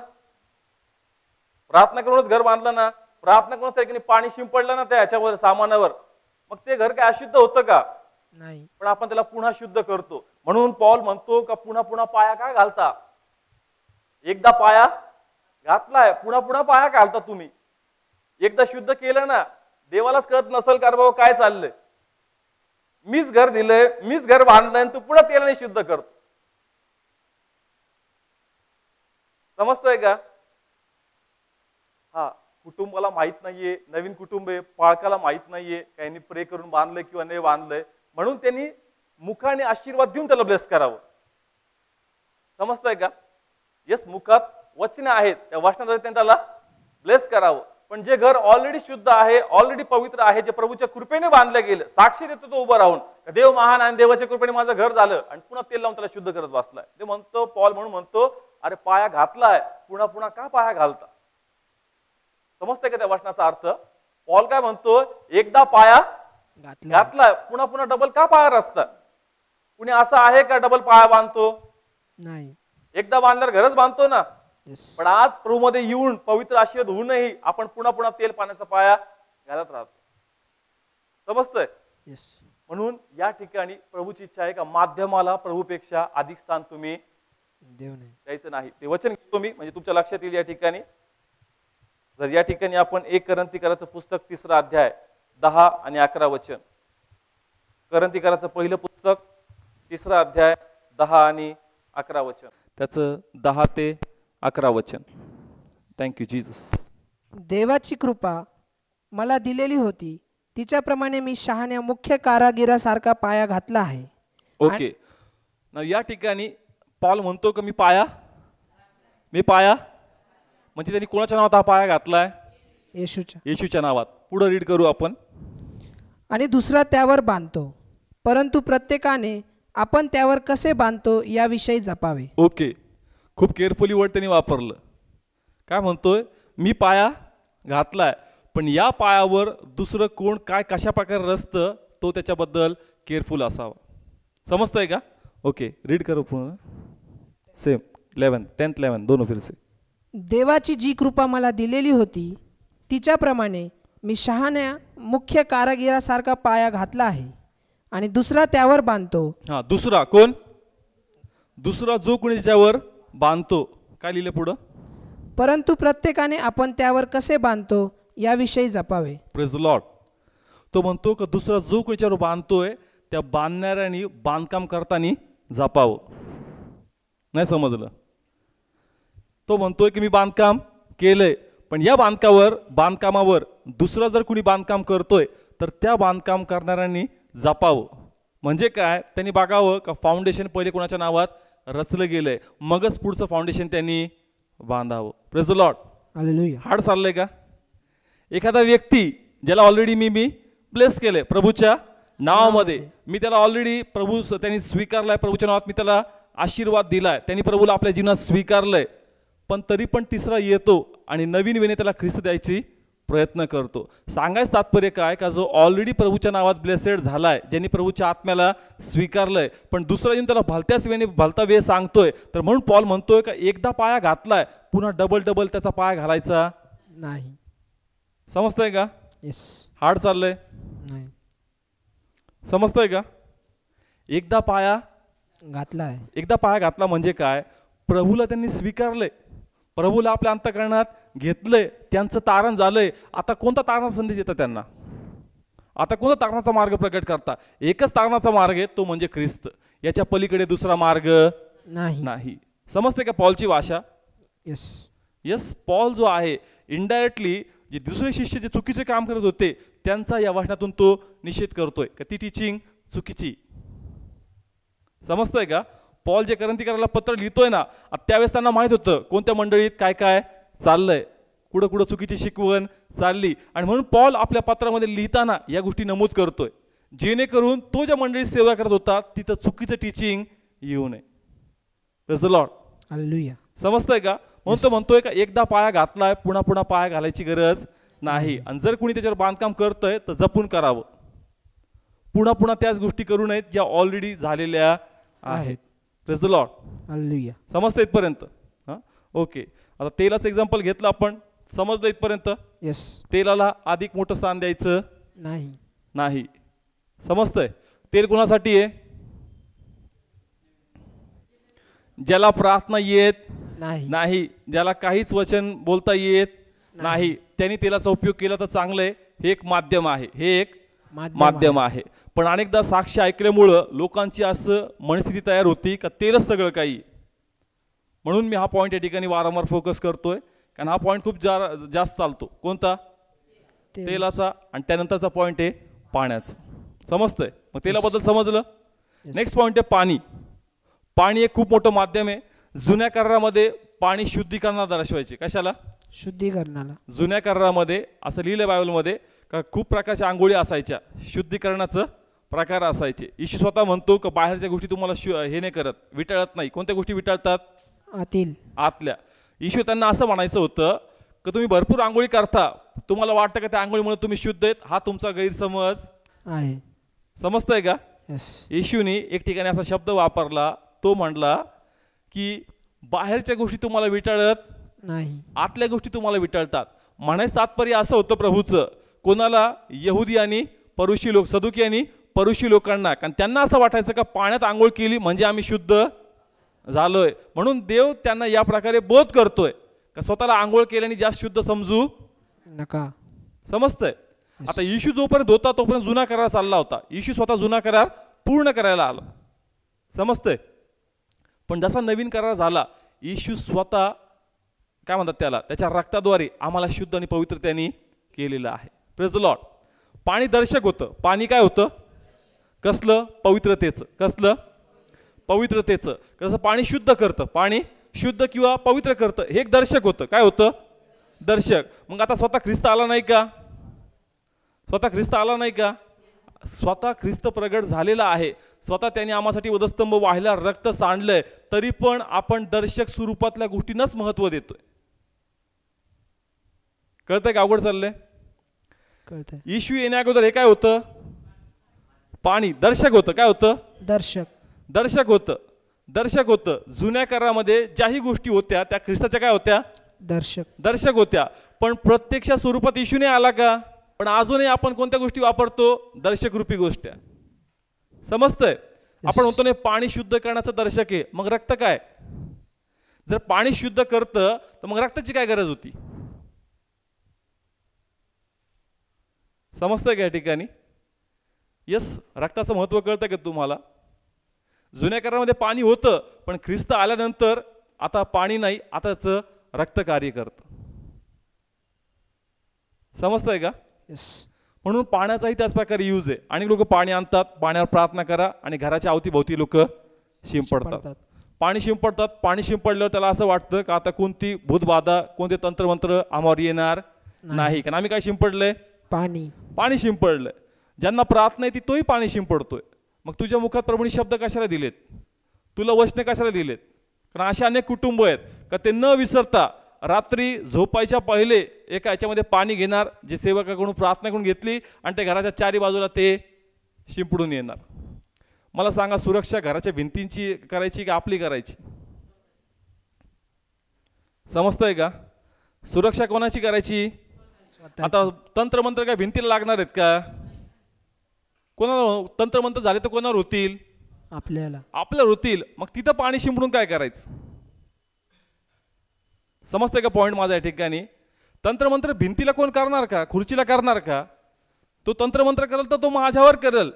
प्रार्थना करूनच घर बांधलं ना, प्रार्थना करूनच त्या ठिकाणी पाणी शिंपडलं ना त्या ह्याच्यावर सामानावर, मग ते घर काय अशुद्ध होतं का? नाही. पण आपण त्याला पुन्हा शुद्ध करतो. म्हणून पौल म्हणतो का पुन्हा पुन्हा पाया काय घालता? एकदा पाया घातलाय, पुन्हा पुन्हा पाया घालता तुम्ही. एकदा शुद्ध केलं ना, देवालाच कळत नसेल का बाबा काय चाललंय. मीच घर दिलंय, मीच घर बांधलंय, तू पुन्हा तेलाने शुद्ध करतो. समजतंय का? हा, कुटुंबाला माहित नाहीये, नवीन कुटुंब आहे, पाळकाला माहित नाहीये काही प्रे करून बांधलंय किंवा नाही बांधलंय, म्हणून त्यांनी मुखाने आशीर्वाद देऊन त्याला ब्लेस करावं. समजतंय का? येस, मुखात वचन आहेत, त्या वचनाद्वारे त्यांनी त्याला ब्लेस करावं. पण जे घर ऑलरेडी शुद्ध आहे, ऑलरेडी पवित्र आहे, जे प्रभूच्या कृपेने बांधलं गेलं, साक्षी देतो तो उभा राहून देव महान आणि देवाच्या कृपेने माझं घर झालं, आणि पुन्हा तेल लावून त्याला शुद्ध करत बसलाय. ते म्हणतो पॉल म्हणून म्हणतो, अरे पाया घातलाय, पुन्हा पुन्हा का पाया घालता? समजतंय का त्या वचनाचा अर्थ? पॉल काय म्हणतो? एकदा पाया घातला घातलाय, पुन्हा पुन्हा डबल का पाया रचता? कुणी असं आहे का डबल पाया बांधतो? नाही. एकदा बांधल्यावर घरच बांधतो ना. येस. पण आज प्रभूमध्ये येऊन पवित्र आशीर्वाद होऊनही आपण पुन्हा पुन्हा तेल पाण्याचा पाया घालत राहतो. समजतंय? येस. म्हणून या ठिकाणी प्रभूची इच्छा आहे का माध्यमाला प्रभूपेक्षा अधिक स्थान तुम्ही देव नाही. द्यायचं नाही. ते वचन घेतो मी, म्हणजे तुमच्या लक्षात येईल या ठिकाणी. जर या ठिकाणी आपण 1 करंथीकराचं पुस्तक 3रा अध्याय 10 आणि 11 वचन, करंथीकराचं पहिलं पुस्तक 3रा अध्याय 10 आणि 11 वचन, त्याचं 10 ते 11 वचन. Thank you Jesus. देवाची कृपा मला दिलेली होती, तिच्याप्रमाणे मी शहाण्या मुख्य कारागिरासारखा पाया घातला आहे. ओके. या ठिकाणी पॉल म्हणतो का मी पाया म्हणजे त्यांनी कोणाच्या नावात हा पाया घातलाय? येशूच्या. येशूच्या नावात. पुढे रीड करू आपण. आणि दुसरा त्यावर बांधतो, परंतु प्रत्येकाने आपण त्यावर कसे बांधतो याविषयी जपावे. ओके. खूप केअरफुली वर्ड त्यांनी वापरलं. काय म्हणतोय? मी पाया घातलाय, पण या पायावर दुसरं कोण काय कशा प्रकारे रचतं तो त्याच्याबद्दल केअरफुल असावा. समजतंय का? ओके, रीड करू पुन्हा. सेम 11 10th 11 दोनों फिर से. देवाची जी कृपा मला दिलेली होती, तिच्याप्रमाणे मी शहाण्या मुख्य कारागिरासारखा पाया घातला आहे, आणि दुसरा त्यावर बांधतो. हा, दुसरा कोण? दुसरा जो कोणी त्याच्यावर बांधतो. काय लिहिलं पुढं? परंतु प्रत्येकाने आपण त्यावर कसे बांधतो याविषयी जपावे. Praise the Lord. तो म्हणतो की दुसरा जो कोणी त्याच्यावर बांधतोय त्या बांधणाऱ्याने बांधकाम करताना जपावं. नाही समजलं? तो म्हणतोय की मी बांधकाम केलंय, पण या बांधकामावर दुसरा जर कुणी बांधकाम करतोय तर त्या बांधकाम करणाऱ्यांनी जपावं. म्हणजे काय? त्यांनी बघावं का फाउंडेशन पहिले कोणाच्या नावात रचलं गेलंय, मगच पुढचं फाउंडेशन त्यांनी बांधावं. Praise the lord. Hallelujah. Hard चाललंय का? एखादा व्यक्ती ज्याला ऑलरेडी मी ब्लेस केलंय प्रभूच्या नावामध्ये, मी त्याला ऑलरेडी प्रभू त्यांनी स्वीकारलाय, प्रभूच्या नावात मी त्याला आशीर्वाद दिलाय, त्यांनी प्रभूला आपल्या जीवनात स्वीकारलंय, पण तरी पण तिसरा येतो आणि नवीन वेने त्याला ख्रिस्त द्यायची प्रयत्न करतो. सांगायचं तात्पर्य काय? का जो ऑलरेडी प्रभूच्या नावात ब्लेसेड झालाय, ज्यांनी प्रभूच्या आत्म्याला स्वीकारलंय, पण दुसरा येऊन त्याला भलत्याच वेळेने भलता वेळ सांगतोय, तर म्हणून पॉल म्हणतोय का एकदा पाया घातलाय पुन्हा डबल त्याचा पाया घालायचा नाही. समजतंय का? येस. हार्ड चाललंय. नाही. समजतंय का? एकदा पाया घातला आहे. एकदा पाया घातला म्हणजे काय? प्रभूला त्यांनी स्वीकारलंय, प्रभूला आपल्या अंतःकरणात घेतलंय, त्यांचं तारण झालंय. आता कोणता तारणाचा संदेश देता त्यांना? आता कोणता तारणाचा मार्ग प्रकट करता? एकच तारणाचा मार्ग आहे, तो म्हणजे ख्रिस्त. याच्या पलीकडे दुसरा मार्ग नाही. समजते का पॉलची भाषा? येस. यस. पॉल जो आहे इनडायरेक्टली जे दुसरे शिष्य जे चुकीचे काम करत होते त्यांचा या भाषणातून तो निषेध करतोय का ती टीचिंग चुकीची. समजतंय का? पॉल जे करंथीकराला पत्र लिहितोय ना, त्यावेळेस त्यांना माहित होतं कोणत्या मंडळीत काय काय चाललंय, कुठं चुकीची शिकवण चालली, आणि म्हणून पॉल आपल्या पत्रामध्ये लिहिताना या गोष्टी नमूद करतोय, जेणेकरून तो ज्या मंडळीत सेवा करत होता तिथं चुकीचं टीचिंग येऊ नये. Praise the lord. हालेलुया. समजतंय का? म्हणून तो म्हणतोय का एकदा पाया घातलाय पुन्हा पाया घालायची गरज नाही. आणि जर कुणी त्याच्यावर बांधकाम करतंय तर जपून करावं, पुन्हा त्याच गोष्टी करू नयेत ज्या ऑलरेडी झालेल्या आहेत. Praise the lord. हालेलुया. समजतं इथपर्यंत? हां, ओके. आता तेलाचं एक्झाम्पल घेतलं आपण, समजलं इथपर्यंत? येस. तेलाला अधिक मोठं स्थान द्यायचं नाही. समजतंय? तेल कोणासाठी आहे? ज्याला प्रार्थना येत नाही, ज्याला काहीच वचन बोलता येत नाही, त्यांनी तेलाचा उपयोग केला तर चांगलंय. हे एक माध्यम आहे. पण अनेकदा साक्ष ऐकल्यामुळं लोकांची असं मनस्थिती तयार होती का तेलच सगळं काही. म्हणून मी हा पॉईंट या ठिकाणी वारंवार फोकस करतोय, कारण हा पॉईंट खूप जास्त चालतो. कोणता? तेलाचा. आणि त्यानंतरचा पॉईंट आहे पाण्याचा. समजतंय? मग तेलाबद्दल समजलं. नेक्स्ट पॉईंट आहे पाणी. पाणी एक खूप मोठं माध्यम आहे. जुन्या करारामध्ये पाणी शुद्धीकरणाला दर्शवायचे. कशाला? शुद्धीकरणाला. जुन्या करारामध्ये असं लिहिलंय बायबलमध्ये का खूप प्रकारच्या आंघोळी असायच्या, शुद्धीकरणाचं प्रकार असायचे. येशू स्वतः म्हणतो का बाहेरच्या गोष्टी तुम्हाला हे नाही करत, विटाळत नाही. कोणत्या गोष्टी विटाळतात? आतल्या. येशू त्यांना असं म्हणायचं होतं की तुम्ही भरपूर आंघोळी करता, तुम्हाला वाटतं का त्या आंघोळीमुळे तुम्ही शुद्ध आहेत. हा तुमचा गैरसमज आहे. समजतंय का? येस. येशूने एक ठिकाणी असा शब्द वापरला, तो म्हणला की बाहेरच्या गोष्टी तुम्हाला विटाळत नाही. आतल्या गोष्टी तुम्हाला विटाळतात. म्हणायचं तात्पर्य असं होतं प्रभूचं, कोणाला? यहुदी आणि परुषी लोक, सदुकी आणि परुषी लोकांना. कारण त्यांना असं वाटायचं का पाण्यात आंघोळ केली म्हणजे आम्ही शुद्ध झालोय. म्हणून देव त्यांना या प्रकारे बोध करतोय का स्वतःला आंघोळ केल्याने जास्त शुद्ध समजू नका. समजतंय? आता येशू जोपर्यंत होता तोपर्यंत जुना करार चालला होता. येशू स्वतः जुना करार पूर्ण करायला आला. समजतंय? पण जसा नवीन करार झाला, येशू स्वतः काय म्हणतात त्याला, त्याच्या रक्ताद्वारे आम्हाला शुद्ध आणि पवित्र त्यांनी केलेलं आहे. Praise the Lord. पाणी दर्शक होतं. पाणी काय होतं? कसलं? पवित्रतेचं. कसलं? पवित्रतेचं. कसं पाणी शुद्ध करतं, पाणी शुद्ध किंवा पवित्र करतं, हे एक दर्शक होतं. काय होतं? दर्शक. मग आता स्वतः ख्रिस्त आला नाही का? स्वतः ख्रिस्त आला नाही का? स्वतः ख्रिस्त प्रगट झालेला आहे. स्वतः त्यांनी आम्हासाठी वधस्तंभ वाहिला, रक्त सांडलंय, तरी पण आपण दर्शक स्वरूपातल्या गोष्टींनाच महत्व देतोय. कळतंय का? अवघड चाललंय. कळतंय. येशू येण्या अगोदर हे काय होतं? पाणी दर्शक होतं. काय होतं? दर्शक. दर्शक होतं. दर्शक होतं. जुन्या करारामध्ये ज्याही गोष्टी होत्या त्या ख्रिस्ताच्या काय होत्या? दर्शक. दर्शक होत्या. पण प्रत्यक्ष स्वरूपात येशूने आला का? पण अजूनही आपण कोणत्या गोष्टी वापरतो? दर्शक रूपी गोष्टी. समजतंय? आपण म्हणतो नाही पाणी शुद्ध करण्याचं दर्शक आहे. मग रक्त काय? जर पाणी शुद्ध करतं तर मग रक्ताची काय गरज होती? समजतंय का या ठिकाणी? यस, रक्ताचं महत्व कळतं का तुम्हाला? जुन्या करारामध्ये पाणी होतं, पण ख्रिस्त आल्यानंतर आता पाणी नाही, आताच रक्त कार्य करतं. समजतंय का? येस. म्हणून पाण्याचाही त्याच प्रकारे यूज आहे. आणि लोक पाणी आणतात, पाण्यावर प्रार्थना करा आणि घराच्या अवतीभोवती लोक शिंपडतात. पाणी शिंपडतात. पाणी शिंपडल्यावर त्याला असं वाटतं का आता कोणती भूतबाधा, कोणते तंत्रमंत्र आम्हावर येणार नाही. कारण आम्ही काय शिंपडलंय? पाणी. पाणी शिंपडलंय. ज्यांना प्रार्थना आहे ती तोही पाणी शिंपडतोय. मग तुझ्या मुखात प्रभूने शब्द कशाला दिलेत? तुला वचने कशाला दिलेत? कारण असे अनेक कुटुंब आहेत का ते न विसरता रात्री झोपायच्या पहिले एका याच्यामध्ये पाणी घेणार, जे सेवकाकडून प्रार्थना करून घेतली, आणि त्या घराच्या चारी बाजूला ते शिंपडून येणार. मला सांगा, सुरक्षा घराच्या भिंतींची करायची का आपली करायची? समजतंय का? सुरक्षा कोणाची करायची? आता तंत्रमंत्र काय भिंतीला लागणार आहेत का? कोणाला तंत्रमंत्र झाले तर कोणावर होतील? आपल्याला होतील. मग तिथं पाणी शिंपडून काय करायचं? समजतंय का पॉइंट माझा या ठिकाणी? तंत्रमंत्र भिंतीला कोण करणार का? खुर्चीला करणार का? तो तंत्रमंत्र करेल तर तो माझ्यावर करेल.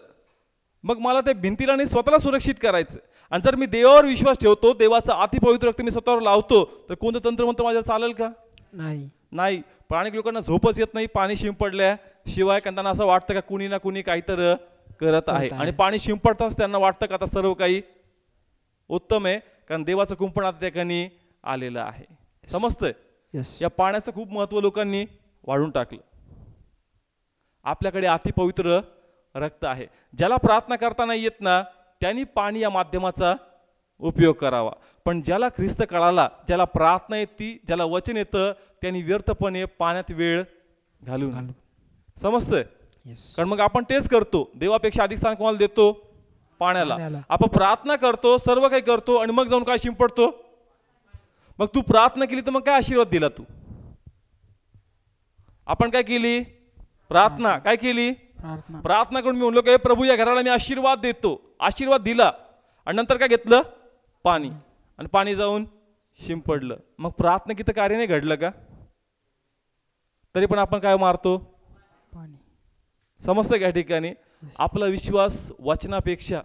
मग मला ते भिंतीला नाही, स्वतःला सुरक्षित करायचं. आणि जर मी देवावर विश्वास ठेवतो, देवाचा अतिपवित्र रक्त मी स्वतःवर लावतो, तर कोणतं तंत्रमंत्र माझ्यावर चालेल का? नाही. पण अनेक लोकांना झोपच येत नाही पाणी शिंपडल्या शिवाय. कारण त्यांना असं वाटतं का कुणी ना कुणी काहीतरी करत आहे. आणि पाणी शिंपडताच त्यांना वाटतं का आता सर्व काही उत्तम आहे, कारण देवाचं कुंपण आता त्या ठिकाणी आलेलं आहे. समजतंय? या पाण्याचं खूप महत्व लोकांनी वाढून टाकलं. आपल्याकडे अतिपवित्र रक्त आहे. ज्याला प्रार्थना करता नाही येत ना, त्यांनी पाणी या माध्यमाचा उपयोग करावा. पण ज्याला ख्रिस्त कळाला, ज्याला प्रार्थना येते, ज्याला वचन येतं, त्यांनी व्यर्थपणे पाण्यात वेळ घालून. समजतंय? कारण मग आपण तेच करतो. देवापेक्षा अधिक स्थान कोणाला देतो? पाण्याला. आपण प्रार्थना करतो, सर्व काही करतो, आणि मग जाऊन काय शिंपडतो? मग तू प्रार्थना केली तर मग काय आशीर्वाद दिला तू? आपण काय केली? प्रार्थना. काय केली? प्रार्थना करून मी म्हणलो की प्रभू या घराला मी आशीर्वाद देतो. आशीर्वाद दिला, आणि नंतर काय घेतलं? पाणी. आणि पाणी जाऊन शिंपडलं. मग प्रार्थना किती कार्य नाही घडलं का? तरी पण आपण काय मारतो? पाणी. समजतं का या ठिकाणी? आपला विश्वास वचनापेक्षा,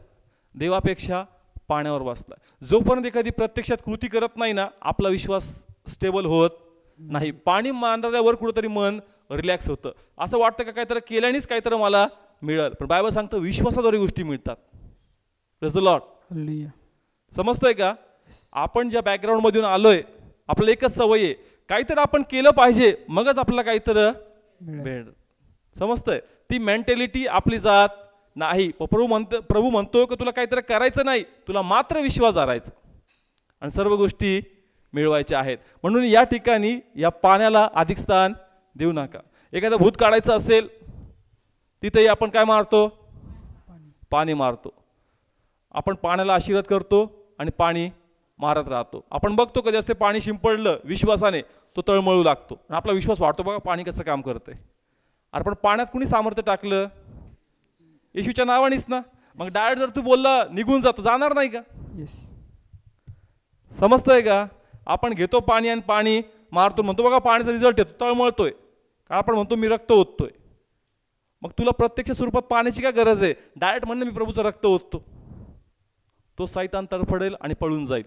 देवापेक्षा पाण्यावर बसला. जोपर्यंत एखादी प्रत्यक्षात कृती करत नाही ना, आपला विश्वास स्टेबल होत नाही. पाणी मांडल्यावर कुठेतरी मन रिलॅक्स होतं. असं वाटतं का काहीतरी केल्यानेच काहीतरी मला मिळेल. पण बायबल सांगतं विश्वासाद्वारे गोष्टी मिळतात. Praise the Lord. समजतंय का? आपण ज्या बॅकग्राऊंड मधून आलोय, आपल्याला एकच सवय आहे, काहीतरी आपण केलं पाहिजे मगच आपल्याला काहीतरी मिळेल. समजतंय? ती मेंटॅलिटी आपली जात नाही. प्रभू म्हणतो की तुला काहीतरी करायचं नाही, तुला मात्र विश्वास धरायचा आणि सर्व गोष्टी मिळवायच्या आहेत. म्हणून या ठिकाणी या पाण्याला अधिक स्थान देऊ नका. एखादं भूत काढायचं असेल तिथेही आपण काय मारतो? पाणी मारतो. आपण पाण्याला आशीर्वाद करतो आणि पाणी मारत राहतो. आपण बघतो कधी असते पाणी शिंपडलं विश्वासाने तो तळमळू लागतो आणि आपला विश्वास वाढतो. बघा पाणी कसं काम करतंय. अरे पण पाण्यात कुणी सामर्थ्य टाकलं? येशूच्या नावानेच ना. मग डायरेक्ट जर तू बोलला निघून जातो, जाणार नाही का? समजतंय का? आपण घेतो पाणी आणि पाणी मारतो, म्हणतो बघा पाण्याचा रिझल्ट येतो, तळमळतोय. आपण म्हणतो मी रक्त ओततोय. मग तुला प्रत्यक्ष स्वरूपात पाण्याची काय गरज आहे? डायरेक्ट म्हणणं मी प्रभूचं रक्त ओततो, तो सैतान तडफडेल आणि पळून जाईल.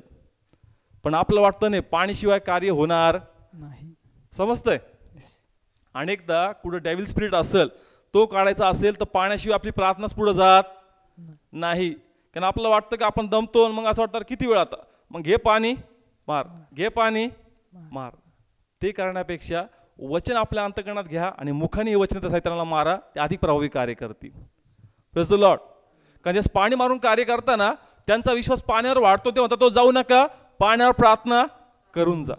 पण आपलं वाटतं नाही पाणीशिवाय कार्य होणार नाही. समजतंय? अनेकदा कुठं डेव्हिल स्पिरिट असेल, तो काढायचा असेल तर पाण्याशिवाय आपली प्रार्थनाच पुढे जात नाही. कारण आपल्याला वाटतं की आपण दमतो, मग असं वाटतं किती वेळ आता, मग घे पाणी मार, घे पाणी मार. ते करण्यापेक्षा वचन आपल्या अंतकरणात घ्या आणि मुखाने हे वचन त्या सैतानाला मारा, ते अधिक प्रभावी कार्य करतील. Praise the Lord. कारण जे पाणी मारून कार्य करताना त्यांचा विश्वास पाण्यावर वाढतो. ते म्हणतात तो जाऊ नका, पाण्यावर प्रार्थना करून जा.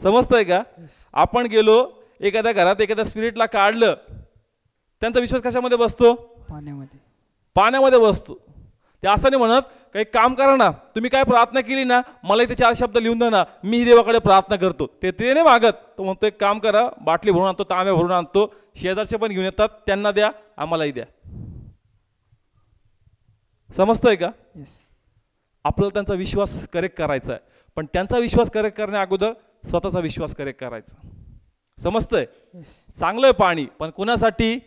समजतंय का? आपण गेलो एखाद्या घरात, एखाद्या स्पिरिटला काढलं, त्यांचा विश्वास कशामध्ये बसतो? पाण्यामध्ये बसतो. ते असं नाही म्हणत काही काम करा ना, तुम्ही काय प्रार्थना केली ना, मला इथे 4 शब्द लिहून द्या ना, मी देवाकडे प्रार्थना करतो. ते नाही मागत. तो म्हणतो एक काम करा, बाटली भरून आणतो, तांब्या भरून आणतो, शेजारचे पण घेऊन येतात, त्यांना द्या, आम्हालाही द्या. समजतंय का? आपल्याला त्यांचा विश्वास करेक्ट करायचा आहे, पण त्यांचा विश्वास करेक्ट करण्या अगोदर स्वतःचा विश्वास करेक्ट करायचा. समजतंय? चांगलं पाणी, पण कोणासाठी?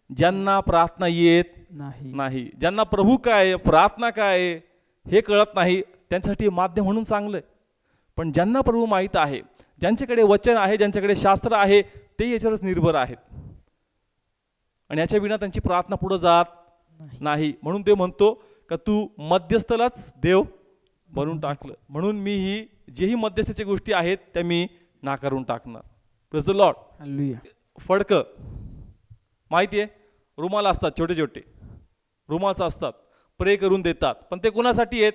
ज्यांना प्रार्थना येत नाही, ज्यांना प्रभू काय प्रार्थना काय हे कळत नाही, त्यांच्यासाठी माध्यम म्हणून चांगलंय. पण ज्यांना प्रभू माहीत आहे, ज्यांच्याकडे वचन आहे, ज्यांच्याकडे शास्त्र आहे, ते याच्यावरच निर्भर आहेत आणि याच्या विना त्यांची प्रार्थना पुढे जात नाही. म्हणून ते म्हणतो का तू मध्यस्थलाच देव बनवून टाकलं, म्हणून मी ही जेही मध्यस्थाच्या गोष्टी आहेत त्या मी नाकारून टाकणार. Praise the Lord. फडकं माहिती आहे, रुमाल असतात, छोटे छोटे रुमाल्स असतात, प्रे करून देतात, पण ते कोणासाठी आहेत?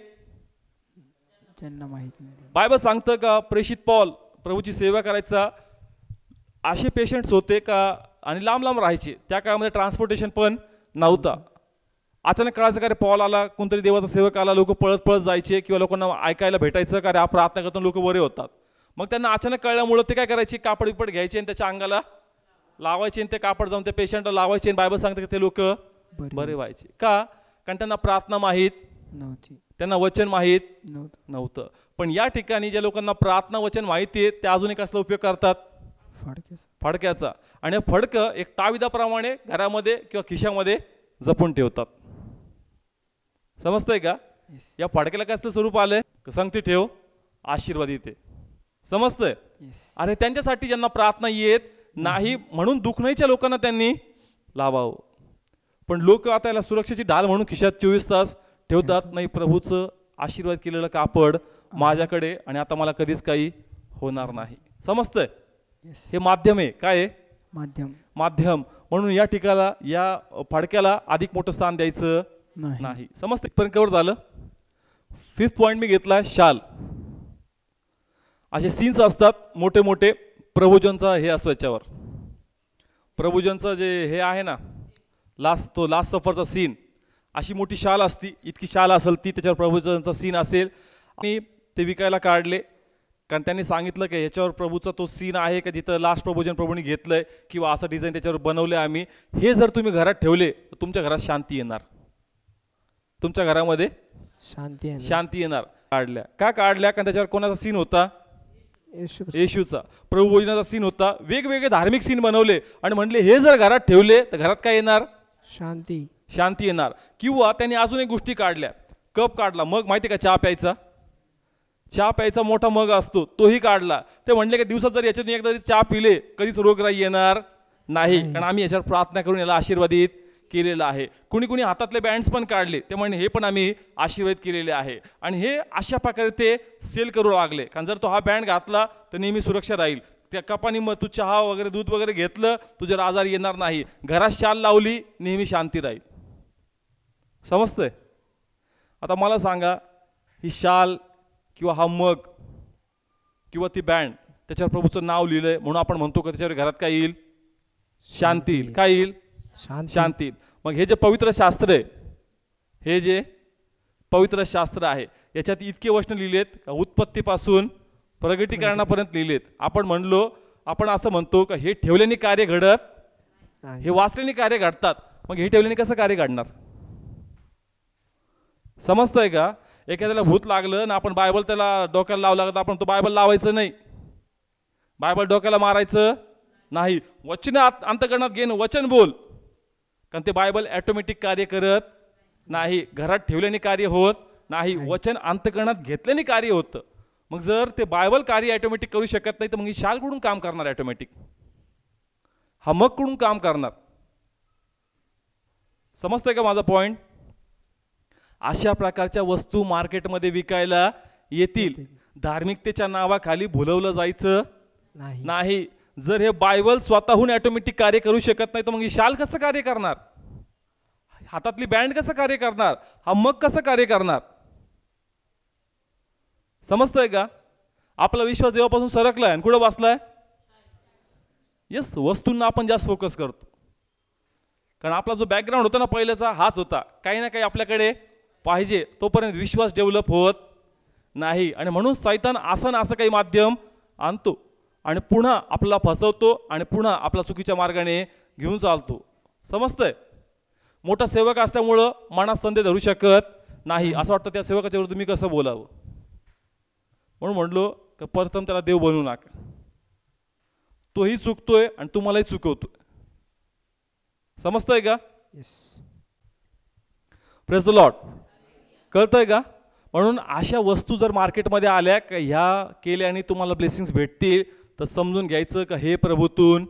ज्यांना माहित नाही. बायबल सांगतं का प्रेषित पॉल प्रभूची सेवा करायचा, असे पेशंट्स होते का आणि लांब लांब राहायचे. त्या काळामध्ये ट्रान्सपोर्टेशन पण नव्हता. अचानक कळायचं का रे पॉल आला, कोणतरी देवाचा सेवक आला, लोक पळत पळत जायचे किंवा लोकांना ऐकायला भेटायचं का रे हा प्रार्थना करताना लोक बरे होतात. मग त्यांना अचानक कळल्यामुळे ते काय करायचे, कापड बिपड घ्यायचे आणि त्याच्या अंगाला लावायचे आणि ते कापड जाऊन त्या पेशंटला लावायचे आणि बायबल सांगते की ते लोक बरे व्हायचे. का? कारण त्यांना प्रार्थना माहीत नव्हती, त्यांना वचन माहीत नव्हतं. पण या ठिकाणी ज्या लोकांना प्रार्थना वचन माहिती आहे, ते अजून एक कसला उपयोग करतात? फडक्याचा. आणि फडकं एक ताविदाप्रमाणे घरामध्ये किंवा खिशामध्ये जपून ठेवतात. समजतंय का? या फडक्याला कसलं स्वरूप आलंय? संगती ठेव, आशीर्वाद येते. समजतंय? अरे त्यांच्यासाठी ज्यांना प्रार्थना येत नाही म्हणून दुखण्याच्या लोकांना त्यांनी लावावं. पण लोक आता याला सुरक्षेची ढाल म्हणून खिशात 24 तास ठेवतात. नाही, प्रभूचं आशीर्वाद केलेलं कापड माझ्याकडे आणि आता मला कधीच काही होणार नाही. समजतंय? हे माध्यम आहे. काय आहे? माध्यम. म्हणून या ठिकाणाला, या फडक्याला अधिक मोठं स्थान द्यायचं नाही. समजतं? पण कवर झालं. 5th पॉइंट मी घेतला, शाल. असे सीन्स असतात मोठे मोठे, प्रभुजनचा हे असतो याच्यावर. प्रभुजनचं जे हे आहे ना, लास्ट सफरचा सीन, अशी मोठी शाल असती, इतकी शाल असेल ती, त्याच्यावर प्रभुजनचा सीन असेल. आणि ते विकायला काढले कारण त्यांनी सांगितलं की याच्यावर प्रभूचा तो सीन आहे का जिथं लास्ट प्रभुजन प्रभूंनी घेतलंय किंवा असं डिझाईन त्याच्यावर बनवलंय आम्ही. हे जर तुम्ही घरात ठेवले तर तुमच्या घरात शांती येणार, तुमच्या घरामध्ये शांती येणार. काढल्या का? काढल्या कारण त्याच्यावर कोणाचा सीन होता? येशूचा, प्रभू भोजनाचा सीन होता. वेगवेगळे धार्मिक सीन बनवले आणि म्हणले हे जर घरात ठेवले तर घरात काय येणार? शांती येणार. किंवा त्यांनी अजून एक गोष्टी काढल्या. कप काढला, मग माहिती का चहा प्यायचा मोठा मग असतो, तोही काढला. ते म्हणले की दिवसात जर याच्यातून एकदा चहा पिले कधीच रोगराई येणार नाही, कारण आम्ही याच्यावर प्रार्थना करून याला आशीर्वादित केलेलं आहे. कुणी कुणी हातातले बँड्स पण काढले, ते म्हणजे हे पण आम्ही आशीर्वाद केलेले आहे. आणि हे अशा प्रकारे ते सेल करू लागले, कारण जर तो हा बँड घातला तर नेहमी सुरक्षा राहील. त्या कपानी मग तू चहा वगैरे दूध वगैरे घेतलं, तुझ्यावर आजार येणार नाही. घरात शाल लावली, नेहमी शांती राहील. समजतंय? आता मला सांगा, ही शाल किंवा हा मग किंवा ती बँड, त्याच्यावर प्रभूचं नाव लिहिलंय म्हणून आपण म्हणतो का त्याच्यावर घरात काय येईल? शांती येईल. काय येईल? शांती. शांती येईल. मग हे जे पवित्र शास्त्र आहे, हे जे पवित्र शास्त्र आहे, याच्यात इतके वचन लिहिलेत का उत्पत्तीपासून प्रगटीकरणापर्यंत लिहिलेत. आपण असं म्हणतो का हे ठेवल्याने कार्य घडत, हे वाचल्याने कार्य घडतात. मग हे ठेवल्याने कसं कार्य घडणार? समजतंय का? एखाद्याला भूत लागलं ना, आपण बायबल त्याला डोक्याला लावलं लागत, आपण तो बायबल लावायचं नाही, बायबल डोक्याला मारायचं नाही. वचन अंतकरणात घेणं, वचन बोल, कारण ते बायबल ऑटोमॅटिक कार्य करत नाही. घरात ठेवल्याने कार्य होत नाही, वचन अंतकरणात घेतल्याने कार्य होतं. मग जर ते बायबल कार्य ऑटोमॅटिक करू शकत नाही, तर मग ही शाल कडून काम करणार ऑटोमॅटिक? हा मग कडून काम करणार? समजतंय का माझा पॉइंट? अशा प्रकारच्या वस्तू मार्केटमध्ये विकायला येतील. धार्मिकतेच्या नावाखाली भुलवलं जायचं नाही. जर हे बायबल स्वतःहून ऑटोमॅटिक कार्य करू शकत नाही, तर मग ही शाल कसं कार्य करणार? हातातली बँड कसं कार्य करणार? हा मग कसं कार्य करणार? समजतंय का? आपला विश्वास देवापासून सरकलाय आणि कुठं बसलाय? येस, वस्तूंना आपण जास्त फोकस करतो, कारण आपला जो बॅकग्राऊंड होता ना पहिल्याचा, हाच होता. काही ना काही आपल्याकडे पाहिजे, तोपर्यंत विश्वास डेव्हलप होत नाही. आणि म्हणून सैतान असं काही माध्यम आणतो आणि पुन्हा आपल्याला फसवतो आणि पुन्हा आपला चुकीच्या मार्गाने घेऊन चालतो. समजतंय? मोठा सेवक असल्यामुळं मनात संदेह धरू शकत नाही. असं वाटतं त्या सेवकाच्या विरुद्ध मी कसं बोलावं, म्हणून म्हणलो की प्रथम त्याला देव बनवू नका. तोही चुकतोय आणि तुम्हालाही चुकवतोय. समजतंय का? Praise the Lord. कळतंय का? म्हणून अशा वस्तू जर मार्केटमध्ये आल्या का ह्या केल्याने तुम्हाला ब्लेसिंग्स भेटतील, तर समजून घ्यायचं का हे प्रभूतून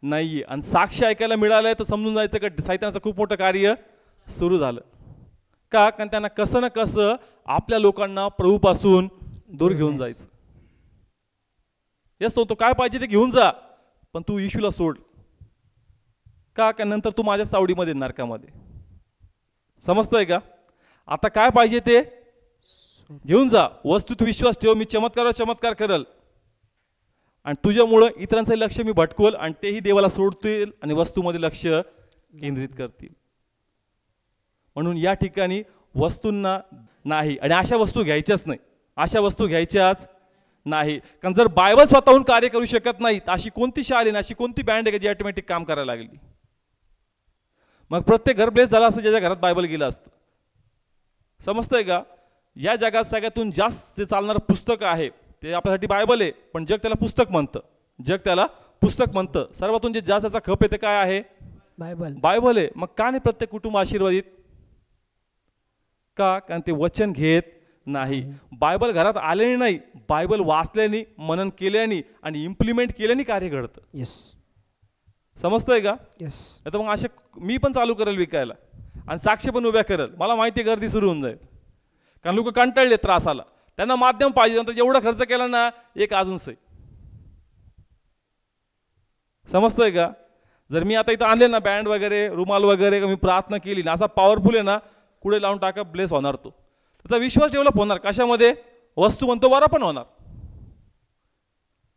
नाहीये. आणि साक्ष ऐकायला मिळालंय तर समजून जायचं का सैतानाचं खूप मोठं कार्य सुरू झालं. का? कारण त्यांना कसं ना कसं आपल्या लोकांना प्रभूपासून दूर घेऊन जायचं. येस, तो काय पाहिजे ते घेऊन जा, पण तू येशूला सोड. का? कारण नंतर तू माझ्याच तावडीमध्ये नरकामध्ये. समजतंय का? आता काय पाहिजे ते घेऊन जा. वस्तूत विश्वास ठेव, मी चमत्कार करल आणि तुझ्यामुळं इतरांचं लक्ष मी भटकवल आणि तेही देवाला सोडतील आणि वस्तूमध्ये लक्ष केंद्रित करतील. म्हणून या ठिकाणी वस्तूंना नाही, आणि अशा वस्तू घ्यायच्याच नाही, अशा वस्तू घ्यायच्याच नाही. कारण जर बायबल स्वतःहून कार्य करू शकत नाही, तर अशी कोणती शाल आहे, अशी कोणती बँड आहे जी ऑटोमॅटिक काम करायला लागली? मग प्रत्येक घर ब्लेस झाला असतं ज्याच्या घरात बायबल गेलं असतं. समजतंय का? या जगात सगळ्यातून जास्त जे चालणारं पुस्तक आहे ते आपल्यासाठी बायबल आहे, पण जग त्याला पुस्तक म्हणतं. जग त्याला पुस्तक म्हणतं. सर्वातून जे जास्त त्याचा खप आहे ते काय आहे? बायबल आहे. मग का नाही प्रत्येक कुटुंब आशीर्वादित? का? कारण ते वचन घेत नाही. बायबल घरात आल्याने नाही, बायबल वाचल्याने, मनन केल्याने आणि इम्प्लिमेंट केल्याने कार्य घडतं. समजतंय का? तर मग असे मी पण चालू करेल विकायला आणि साक्ष पण उभ्या करेल. मला माहिती गर्दी सुरू होऊन जाईल, कारण लोक कंटाळले त्रासाला. त्यांना माध्यम पाहिजे, नंतर एवढा खर्च केला ना एक अजून सही. समजतंय का? जर मी आता इथं आणले ना बँड वगैरे, रुमाल वगैरे, मी प्रार्थना केली ना, असा पॉवरफुल आहे ना, कुठे लावून टाका ब्लेस होणार. तो त्याचा विश्वास डेव्हलप होणार. कशामध्ये? वस्तू म्हणतो बरं पण होणार.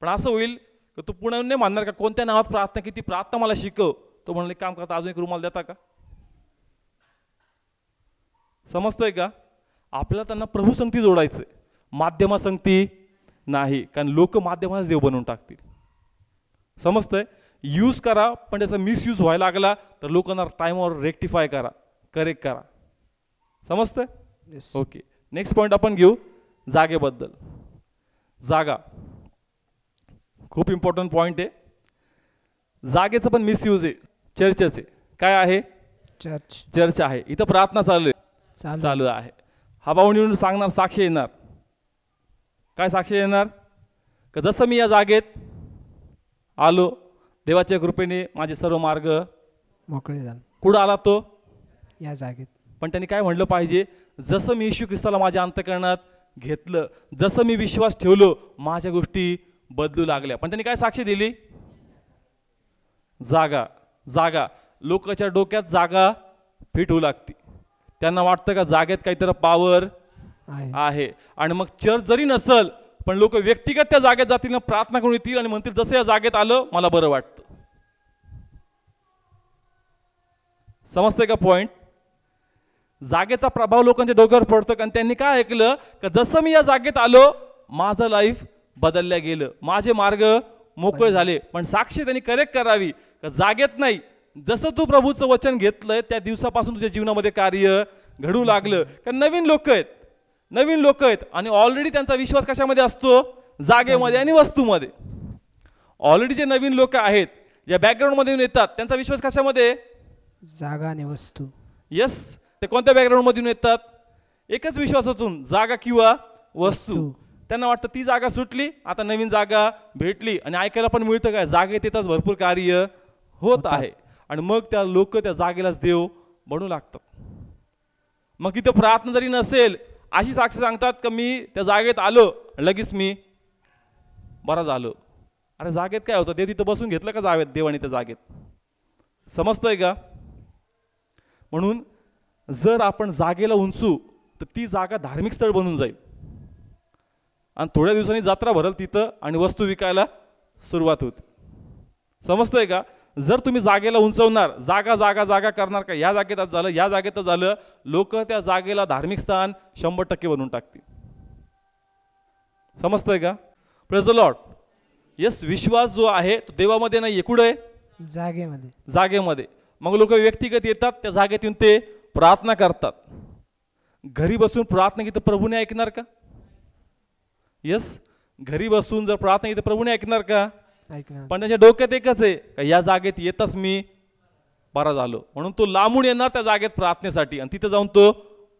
पण असं होईल की तू पुन्हा नाही म्हणणार का कोणत्या नावात प्रार्थना किती प्रार्थना मला शिकव. तो म्हणले काम करता अजून एक रुमाल देता का? समजतंय का? आपल्याला त्यांना प्रभू संगती जोडायचंय, माध्यमा संगती नाही. कारण लोक माध्यमाला देव बनवून टाकतील. समजतंय? यूज करा, पण त्याचा मिसयूज व्हायला लागला तर लोकांना टाइमवर रेक्टिफाय करा, करेक्ट करा. समजतंय? ओके, नेक्स्ट पॉइंट आपण घेऊ जागेबद्दल. जागा खूप इम्पॉर्टंट पॉइंट आहे. जागेचं पण मिसयूज आहे. चर्चचे काय आहे? चर्च आहे. इथं प्रार्थना चालू आहे. हा भाऊ येऊन सांगणार, साक्ष येणार. काय साक्ष येणार? का जसं मी या जागेत आलो, देवाच्या कृपेने माझे सर्व मार्ग मोकळे झाले. कुठं आला तो? या जागेत. पण त्यांनी काय म्हणलं पाहिजे? जसं मी येशू ख्रिस्ताला माझ्या अंतःकरणात घेतलं, जसं मी विश्वास ठेवलो, माझ्या गोष्टी बदलू लागल्या. पण त्यांनी काय साक्ष दिली? जागा. जागा. लोकांच्या डोक्यात जागा फिट होऊ लागती. त्यांना वाटतं का जागेत काहीतरी पॉवर आहे. आणि मग चर्च जरी नसल, पण लोक व्यक्तिगत त्या जागेत जातील, प्रार्थना करून येतील आणि म्हणतील जसं या जागेत आलं मला बरं वाटतं. समजतंय का पॉइंट? जागेचा प्रभाव लोकांच्या डोक्यावर पडतो आणि त्यांनी काय ऐकलं का जसं मी या जागेत आलो माझं लाईफ बदलल्या गेलं, माझे मार्ग मोकळे झाले. पण साक्षी त्यांनी करेक्ट करावी का जागेत नाही, जसं तू प्रभूचं वचन घेतलंय त्या दिवसापासून तुझ्या जीवनामध्ये कार्य घडू लागलं. कारण नवीन लोक आहेत आणि ऑलरेडी त्यांचा विश्वास कशामध्ये असतो? जागेमध्ये आणि वस्तूमध्ये. ऑलरेडी जे नवीन लोक आहेत, ज्या बॅकग्राऊंड मध्ये येतात, त्यांचा विश्वास कशामध्ये? जागा आणि वस्तू. यस, ते कोणत्या बॅकग्राऊंड मधून येतात? एकच विश्वासातून, जागा किंवा वस्तू. त्यांना वाटतं ती जागा सुटली, आता नवीन जागा भेटली. आणि ऐकायला पण मिळतं काय, जागेत येताच भरपूर कार्य होत आहे. आणि मग त्या लोक त्या जागेलाच देव बनू लागतात. मग तिथे प्रार्थना जरी नसेल, अशी साक्षी सांगतात का मी त्या जागेत आलो लगेच मी बरा झालो. अरे जागेत काय होतं? देव तिथं बसून घेतलं का जावेत देवाने त्या जागेत? समजतंय का? म्हणून जर आपण जागेला उंचू तर ती जागा धार्मिक स्थळ बनून जाईल आणि थोड्या दिवसांनी जत्रा भरल तिथं आणि वस्तू विकायला सुरुवात होते. समजतंय का? जर तुम्ही जागेला उंचवणार, जागा जागा जागा करणार का या जागेतच झालं, या जागेतच झालं, लोक त्या जागेला धार्मिक स्थान 100% बनवून टाकतील. समजतंय का? Praise the Lord. यस, विश्वास जो आहे तो देवामध्ये नाही, कुठे? जागेमध्ये. मग लोक व्यक्तिगत येतात, त्या जागेत येऊन ते प्रार्थना करतात. घरी बसून प्रार्थना की तर प्रभूने ऐकणार का? यस, घरी बसून जर प्रार्थना की तर प्रभूने ऐकणार का? पण त्याच्या डोक्यात एकच आहे का या जागेत येतच मी बरा झालो. म्हणून तो लांबून येणार त्या जागेत प्रार्थनेसाठी आणि तिथे जाऊन तो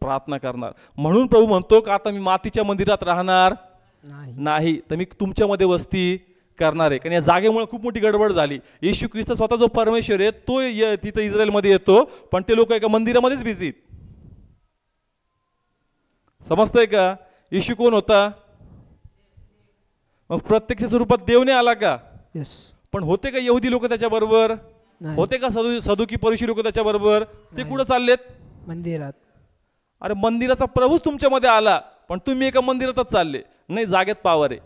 प्रार्थना करणार. म्हणून प्रभू म्हणतो का आता मी मातीच्या मंदिरात राहणार नाही, तर मी तुमच्यामध्ये वस्ती करणार आहे. कारण या जागेमुळे खूप मोठी गडबड झाली. येशू ख्रिस्त स्वतः जो परमेश्वर आहे तो तिथं इस्रायलमध्ये येतो, पण ते लोक एका मंदिरामध्येच बिझी. समजतंय का? येशू कोण होता? मग प्रत्यक्ष स्वरूपात देव नाही आला का? पण होते का यहुदी लोक त्याच्या बरोबर? होते का सदुकी परुषी लोक त्याच्या बरोबर? ते कुठं चाललेत? मंदिरात. अरे मंदिराचा प्रभूच तुमच्यामध्ये आला, पण तुम्ही एका मंदिरातच चालले. नाही जागेत पावर आहे,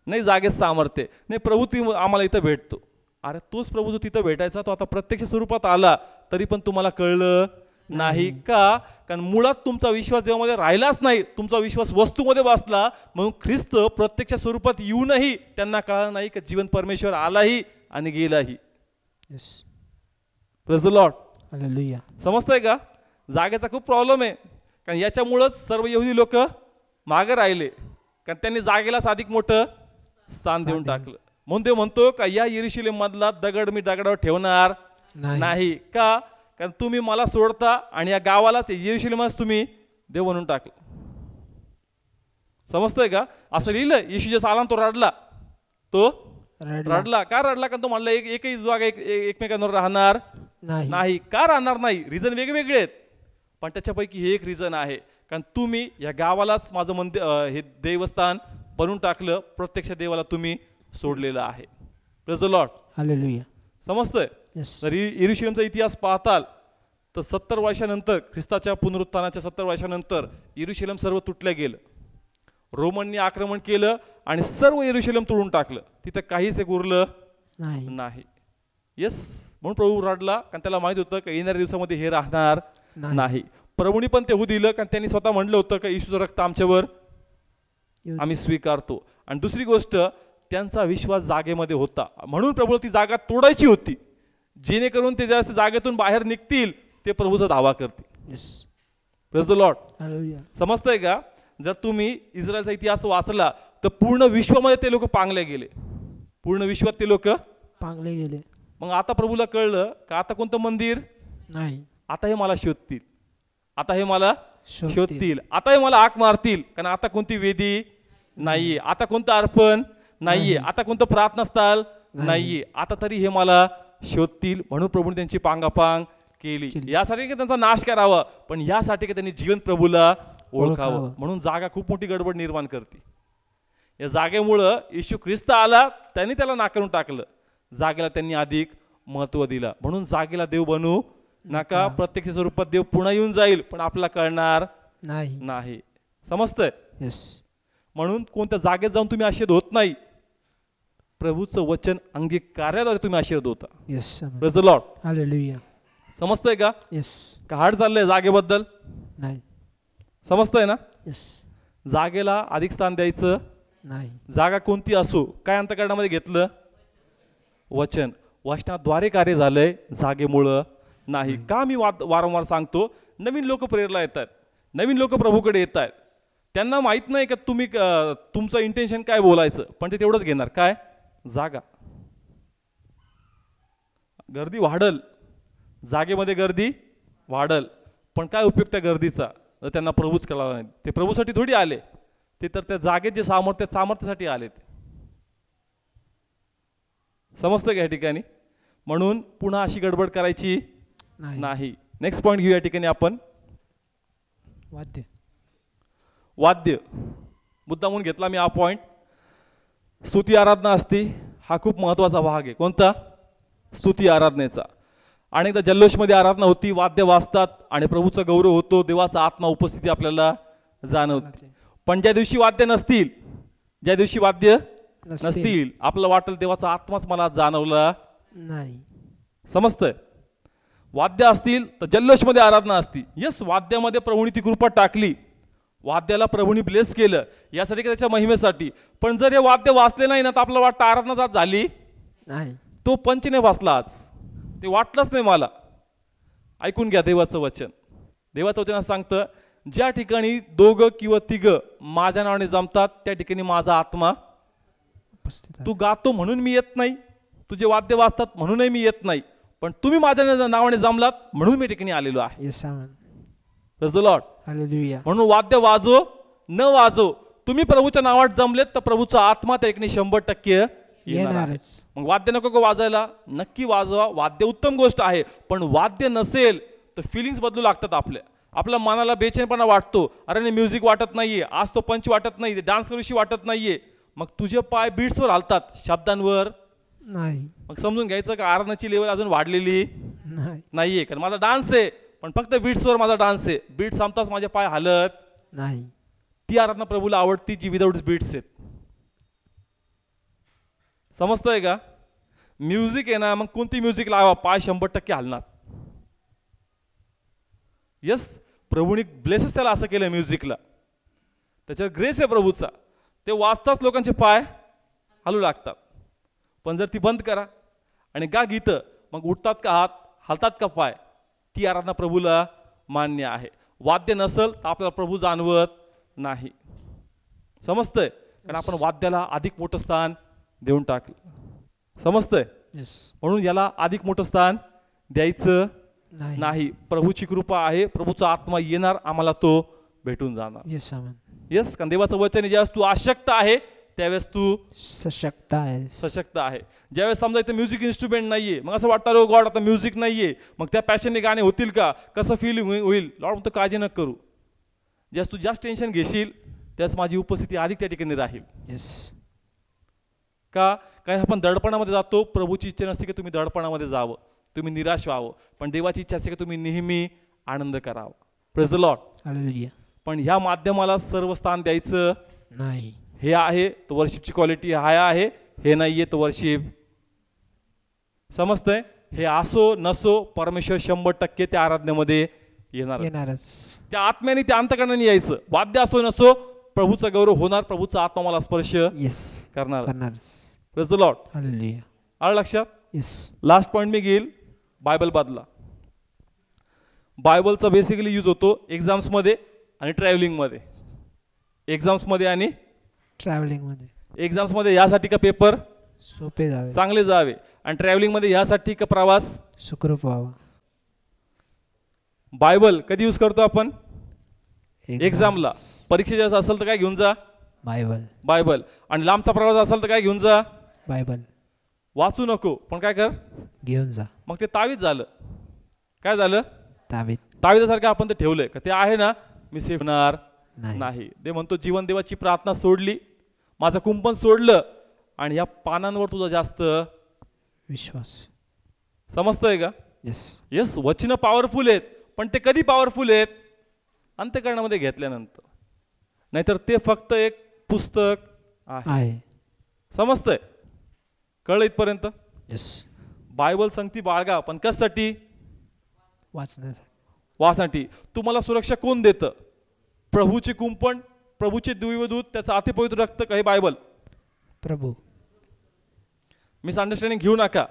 नाही जागेत सामर्थ्य, नाही प्रभू ती आम्हाला इथं भेटतो. अरे तोच प्रभू जो तिथं भेटायचा तो आता प्रत्यक्ष स्वरूपात आला, तरी पण तुम्हाला कळलं नाही का? कारण मुळात तुमचा विश्वास देवामध्ये राहिलाच नाही, तुमचा विश्वास वस्तूमध्ये बसला. म्हणून ख्रिस्त प्रत्यक्ष स्वरूपात येऊनही त्यांना कळलं नाही की जीवन परमेश्वर आलाही आणि गेलाही. Praise the lord. हालेलुया. समजतंय का? जागेचा खूप प्रॉब्लेम आहे. कारण याच्यामुळंच सर्व यहुदी लोक मागे राहिले, कारण त्यांनी जागेलाच अधिक मोठं स्थान देऊन टाकलं. म्हणून ते म्हणतो का या यरुशलेम मधला दगड मी दगडावर ठेवणार नाही. का? कारण तुम्ही मला सोडता आणि या गावालाच यरुशलेमच तुम्ही देव बनवून टाकलं. समजतंय का? असं लिहिलं. येशूच्या सालान तो रडला. का रडला? कारण तो म्हणला एकही जागा एकमेकांवर राहणार नाही. का राहणार नाही? रिझन वेगवेगळे आहेत, पण त्याच्यापैकी हे एक रिझन आहे. कारण तुम्ही या गावालाच माझं मंदिर हे देवस्थान बनवून टाकलं, प्रत्यक्ष देवाला तुम्ही सोडलेलं आहे. Praise the lord. हालेलुया. समजतंय? जर यरुशलेमचा इतिहास पाहताल तर 70 वर्षानंतर, ख्रिस्ताच्या पुनरुत्थानाच्या 70 वर्षानंतर यरुशलेम सर्व तुटलं गेलं. रोमननी आक्रमण केलं आणि सर्व यरुशलेम तोडून टाकलं. तिथं काहीच एक उरलं नाही. येस, म्हणून प्रभू रडला, कारण त्याला माहित होतं की येणाऱ्या दिवसामध्ये हे राहणार नाही. प्रभूनी पण ते होऊ दिलं, कारण त्यांनी स्वतः म्हणलं होतं की येशूचं रक्त आमच्यावर आम्ही स्वीकारतो. आणि दुसरी गोष्ट, त्यांचा विश्वास जागेमध्ये होता. म्हणून प्रभू ती जागा तोडायची होती, जेणेकरून ते जास्त जागेतून बाहेर निघतील, ते प्रभूचा दावा करतील. Praise the Lord. समजतंय का? जर तुम्ही इस्रायलचा इतिहास वाचला तर पूर्ण विश्वामध्ये ते लोक पांगले गेले. पूर्ण विश्वात ते लोक पांगले गेले. मग आता प्रभूला कळलं का आता कोणतं मंदिर नाही, आता हे मला शोधतील, आता हे मला शोधतील, आता हे मला हाक मारतील. कारण आता कोणती वेदी नाहीये, आता कोणतं अर्पण नाहीये, आता कोणतं प्रार्थनास्थळ नाहीये, आता तरी हे मला शोधतील. म्हणून प्रभूने त्यांची पांगापांग केली, यासाठी की त्यांचा नाश करावा, पण यासाठी की त्यांनी जीवन प्रभूला ओळखावं. म्हणून जागा खूप मोठी गडबड निर्माण करते. या जागेमुळं येशू ख्रिस्त आला, त्यांनी त्याला नाकारून टाकलं. जागेला त्यांनी अधिक महत्व दिलं. म्हणून जागेला देव बनू नका. प्रत्यक्ष स्वरूपात देव पुन्हा येऊन जाईल, पण आपल्याला कळणार नाही. समजतंय? म्हणून कोणत्या जागेत जाऊन तुम्ही आशीर्वाद होत नाही, प्रभूचं वचन अंगीकाराद्वारे तुम्ही आशीर्वाद होता. Praise the lord. हालेलुया. समजतंय का? येस. का हार्ड चाललंय जागेबद्दल? नाही. समजतंय ना? येस. जागेला अधिक स्थान द्यायचं. नाही. जागा कोणती असो, काय अंतःकरणामध्ये घेतलं? वचन. वचनाद्वारे कार्य झालंय, जागेमुळं नाही. का मी वारंवार सांगतो, नवीन लोक प्रेरला येतात, नवीन लोक प्रभूकडे येत आहेत. त्यांना माहित नाही का तुम्ही तुमचं इंटेन्शन काय बोलायचं, पण ते तेवढंच घेणार. काय? जागा. गर्दी वाढल, जागेमध्ये गर्दी वाढल, पण काय उपयोग त्या गर्दीचा जर त्यांना प्रभूच कळाला नाही. ते प्रभूसाठी थोडी आले, ते तर त्या जागेत जे सामर्थ्यासाठी आले. ते समजतं का या ठिकाणी? म्हणून पुन्हा अशी गडबड करायची नाही. नेक्स्ट पॉइंट घेऊ या ठिकाणी आपण. वाद्य मुद्दामून घेतला मी हा पॉइंट. स्तुती आराधना असते, हा खूप महत्वाचा भाग आहे. कोणता? स्तुती आराधनेचा. अनेकदा जल्लोषमध्ये आराधना होती, वाद्य वाजतात आणि प्रभूचा गौरव होतो, देवाचा आत्मा उपस्थिती आपल्याला जाणवते. पण ज्या दिवशी वाद्य नसतील, ज्या दिवशी वाद्य नसतील, आपल्याला वाटेल देवाचा आत्माच मला जाणवला नाही. समजतंय? वाद्य असतील तर जल्लोषमध्ये आराधना असती. यस, वाद्यामध्ये प्रभूने ती कृपा टाकली, वाद्याला प्रभूने ब्लेस केलं यासाठी, त्याच्या महिमेसाठी. पण जर हे वाद्य वाचले नाही ना, तर आपल्याला वाटतं आराधना जात झाली नाही. तो पंच नाही वाचला आज, ते वाटलंच नाही मला. ऐकून घ्या देवाचं वचन. देवाचं वचन असं सांगतं, ज्या ठिकाणी दोघं किंवा तिघं माझ्या नावाने जमतात, त्या ठिकाणी माझा आत्मा. तू गातो म्हणून मी येत नाही, तुझे वाद्य वाजतात म्हणूनही मी येत नाही, पण तुम्ही माझ्या नावाने जमलात म्हणून मी ठिकाणी आलेलो आहे. Praise the Lord. म्हणून वाद्य वाजो न वाजो, तुम्ही प्रभूच्या नावात जमलेत तर प्रभूचा आत्मा त्या ठिकाणी 100% येणार. मग वाद्य नको का वाजायला? नक्की वाजवा, वाद्य उत्तम गोष्ट आहे, पण वाद्य नसेल तर फिलिंग्स बदलू लागतात. आपल्या मनाला बेचैनपणा वाटतो, अरे नाही म्युझिक वाटत नाहीये, आज तो पंच वाटत नाही, डान्स करूशी वाटत नाहीये. मग तुझे पाय बीट्सवर हालतात, शब्दांवर नाही. मग समजून घ्यायचं का आराधनाची लेवल अजून वाढलेली नाहीये, कारण माझा डान्स आहे पण फक्त बीट्सवर माझा डान्स आहे, बीट संपताच माझे पाय हालत नाही. ती आराधना प्रभूला आवडती जी विदाउट बीट्स आहेत. समजतंय का? म्युझिक आहे ना, मग कोणती म्युझिक लावा, पाय 100% हलणार. यस, प्रभूने ब्लेसेस त्याला असं केलं म्युझिकला, त्याच्यावर ग्रेस आहे प्रभूचा, ते वाचताच लोकांचे पाय हलू लागतात. पण जर ती बंद करा आणि गा गीतं, मग उठतात का हात, हलतात का पाय, ती आराधना प्रभूला मान्य आहे. वाद्य नसल तर आपल्याला प्रभू जाणवत नाही. समजतंय? कारण आपण वाद्याला अधिक मोठं स्थान देऊन टाकलं. समजतंय? म्हणून याला अधिक मोठं स्थान द्यायचं नाही. प्रभूची कृपा आहे, प्रभूचा आत्मा येणार, आम्हाला तो भेटून जाणार. यस, कारण देवाचं वचन आहे, ज्यावेळेस तू अशक्त आहे त्यावेळेस तू सशक्त आहे. ज्यावेळेस समजा इथं म्युझिक इन्स्ट्रुमेंट नाहीये, मग असं वाटतं रो गॉड आता म्युझिक नाहीये, मग त्या पॅशनने गाणे होतील का, कसं फील होईल, लॉर्ड म्हणतो काळजी न करू. ज्यास तू जास्त टेन्शन घेशील त्यास माझी उपस्थिती अधिक त्या ठिकाणी राहील. का? कारण आपण दडपणामध्ये जातो. प्रभूची इच्छा नसते की तुम्ही दडपणामध्ये जावं, तुम्ही निराश व्हावं, पण देवाची इच्छा असते की तुम्ही नेहमी आनंद करावा. Praise the lord. हालेलुया. पण ह्या माध्यमाला सर्व स्थान द्यायचं नाही. हे आहे तो वर्शिपची क्वालिटी, हाय आहे, हे नाहीये तो वर्शिप. समजतंय? हे असो नसो, परमेश्वर 100% त्या आराधनेमध्ये येणारच. त्या आत्म्याने त्या अंतःकरणाने यायचं. वाद्य असो नसो, प्रभूचा गौरव होणार, प्रभूचा आत्मा मला स्पर्श करणार. Praise the lord. हालेलुया. आलं लक्षात? लास्ट पॉइंट मी घेईल, बायबल बदला. बायबलचा बेसिकली यूज होतो एक्झाम्समध्ये आणि ट्रॅव्हलिंगमध्ये. एक्झाम्समध्ये आणि ट्रॅव्हलिंगमध्ये. एक्झाम्समध्ये यासाठी का पेपर सोपे जावे, चांगले जावे, आणि ट्रॅव्हलिंगमध्ये यासाठी का प्रवास सुखरूप व्हावा. बायबल कधी यूज करतो आपण? एक्झामला. परीक्षेच्या असेल तर काय घेऊन जा? बायबल. आणि लांबचा प्रवास असेल तर काय घेऊन जा? बायबल. वाचू नको, पण काय कर? घेऊन जा. मग ते तावीज झालं. काय झालं? तावीजासारखं आपण ते ठेवलंय का ते आहे ना, मी सेवणार नाही. ते म्हणतो जीवन देवाची प्रार्थना सोडली, माझं कुंपण सोडलं, आणि या पानांवर तुझा जास्त विश्वास. समजतंय का? यस, वचन पॉवरफुल आहेत, पण ते कधी पॉवरफुल आहेत? अंतःकरणामध्ये घेतल्यानंतर. नाहीतर ते फक्त एक पुस्तक आहे. समजतंय? कळलं इथपर्यंत? यस. बायबल संगती बाळगा, पण कशासाठी? वाचण्यासाठी. तुम्हाला सुरक्षा कोण देतं? प्रभूचे कुंपण, प्रभूचे दिव्यदूत, त्याचं अतिपवित्र रक्त का हे बायबल? प्रभू. मिसअंडरस्टँडिंग घेऊ नका.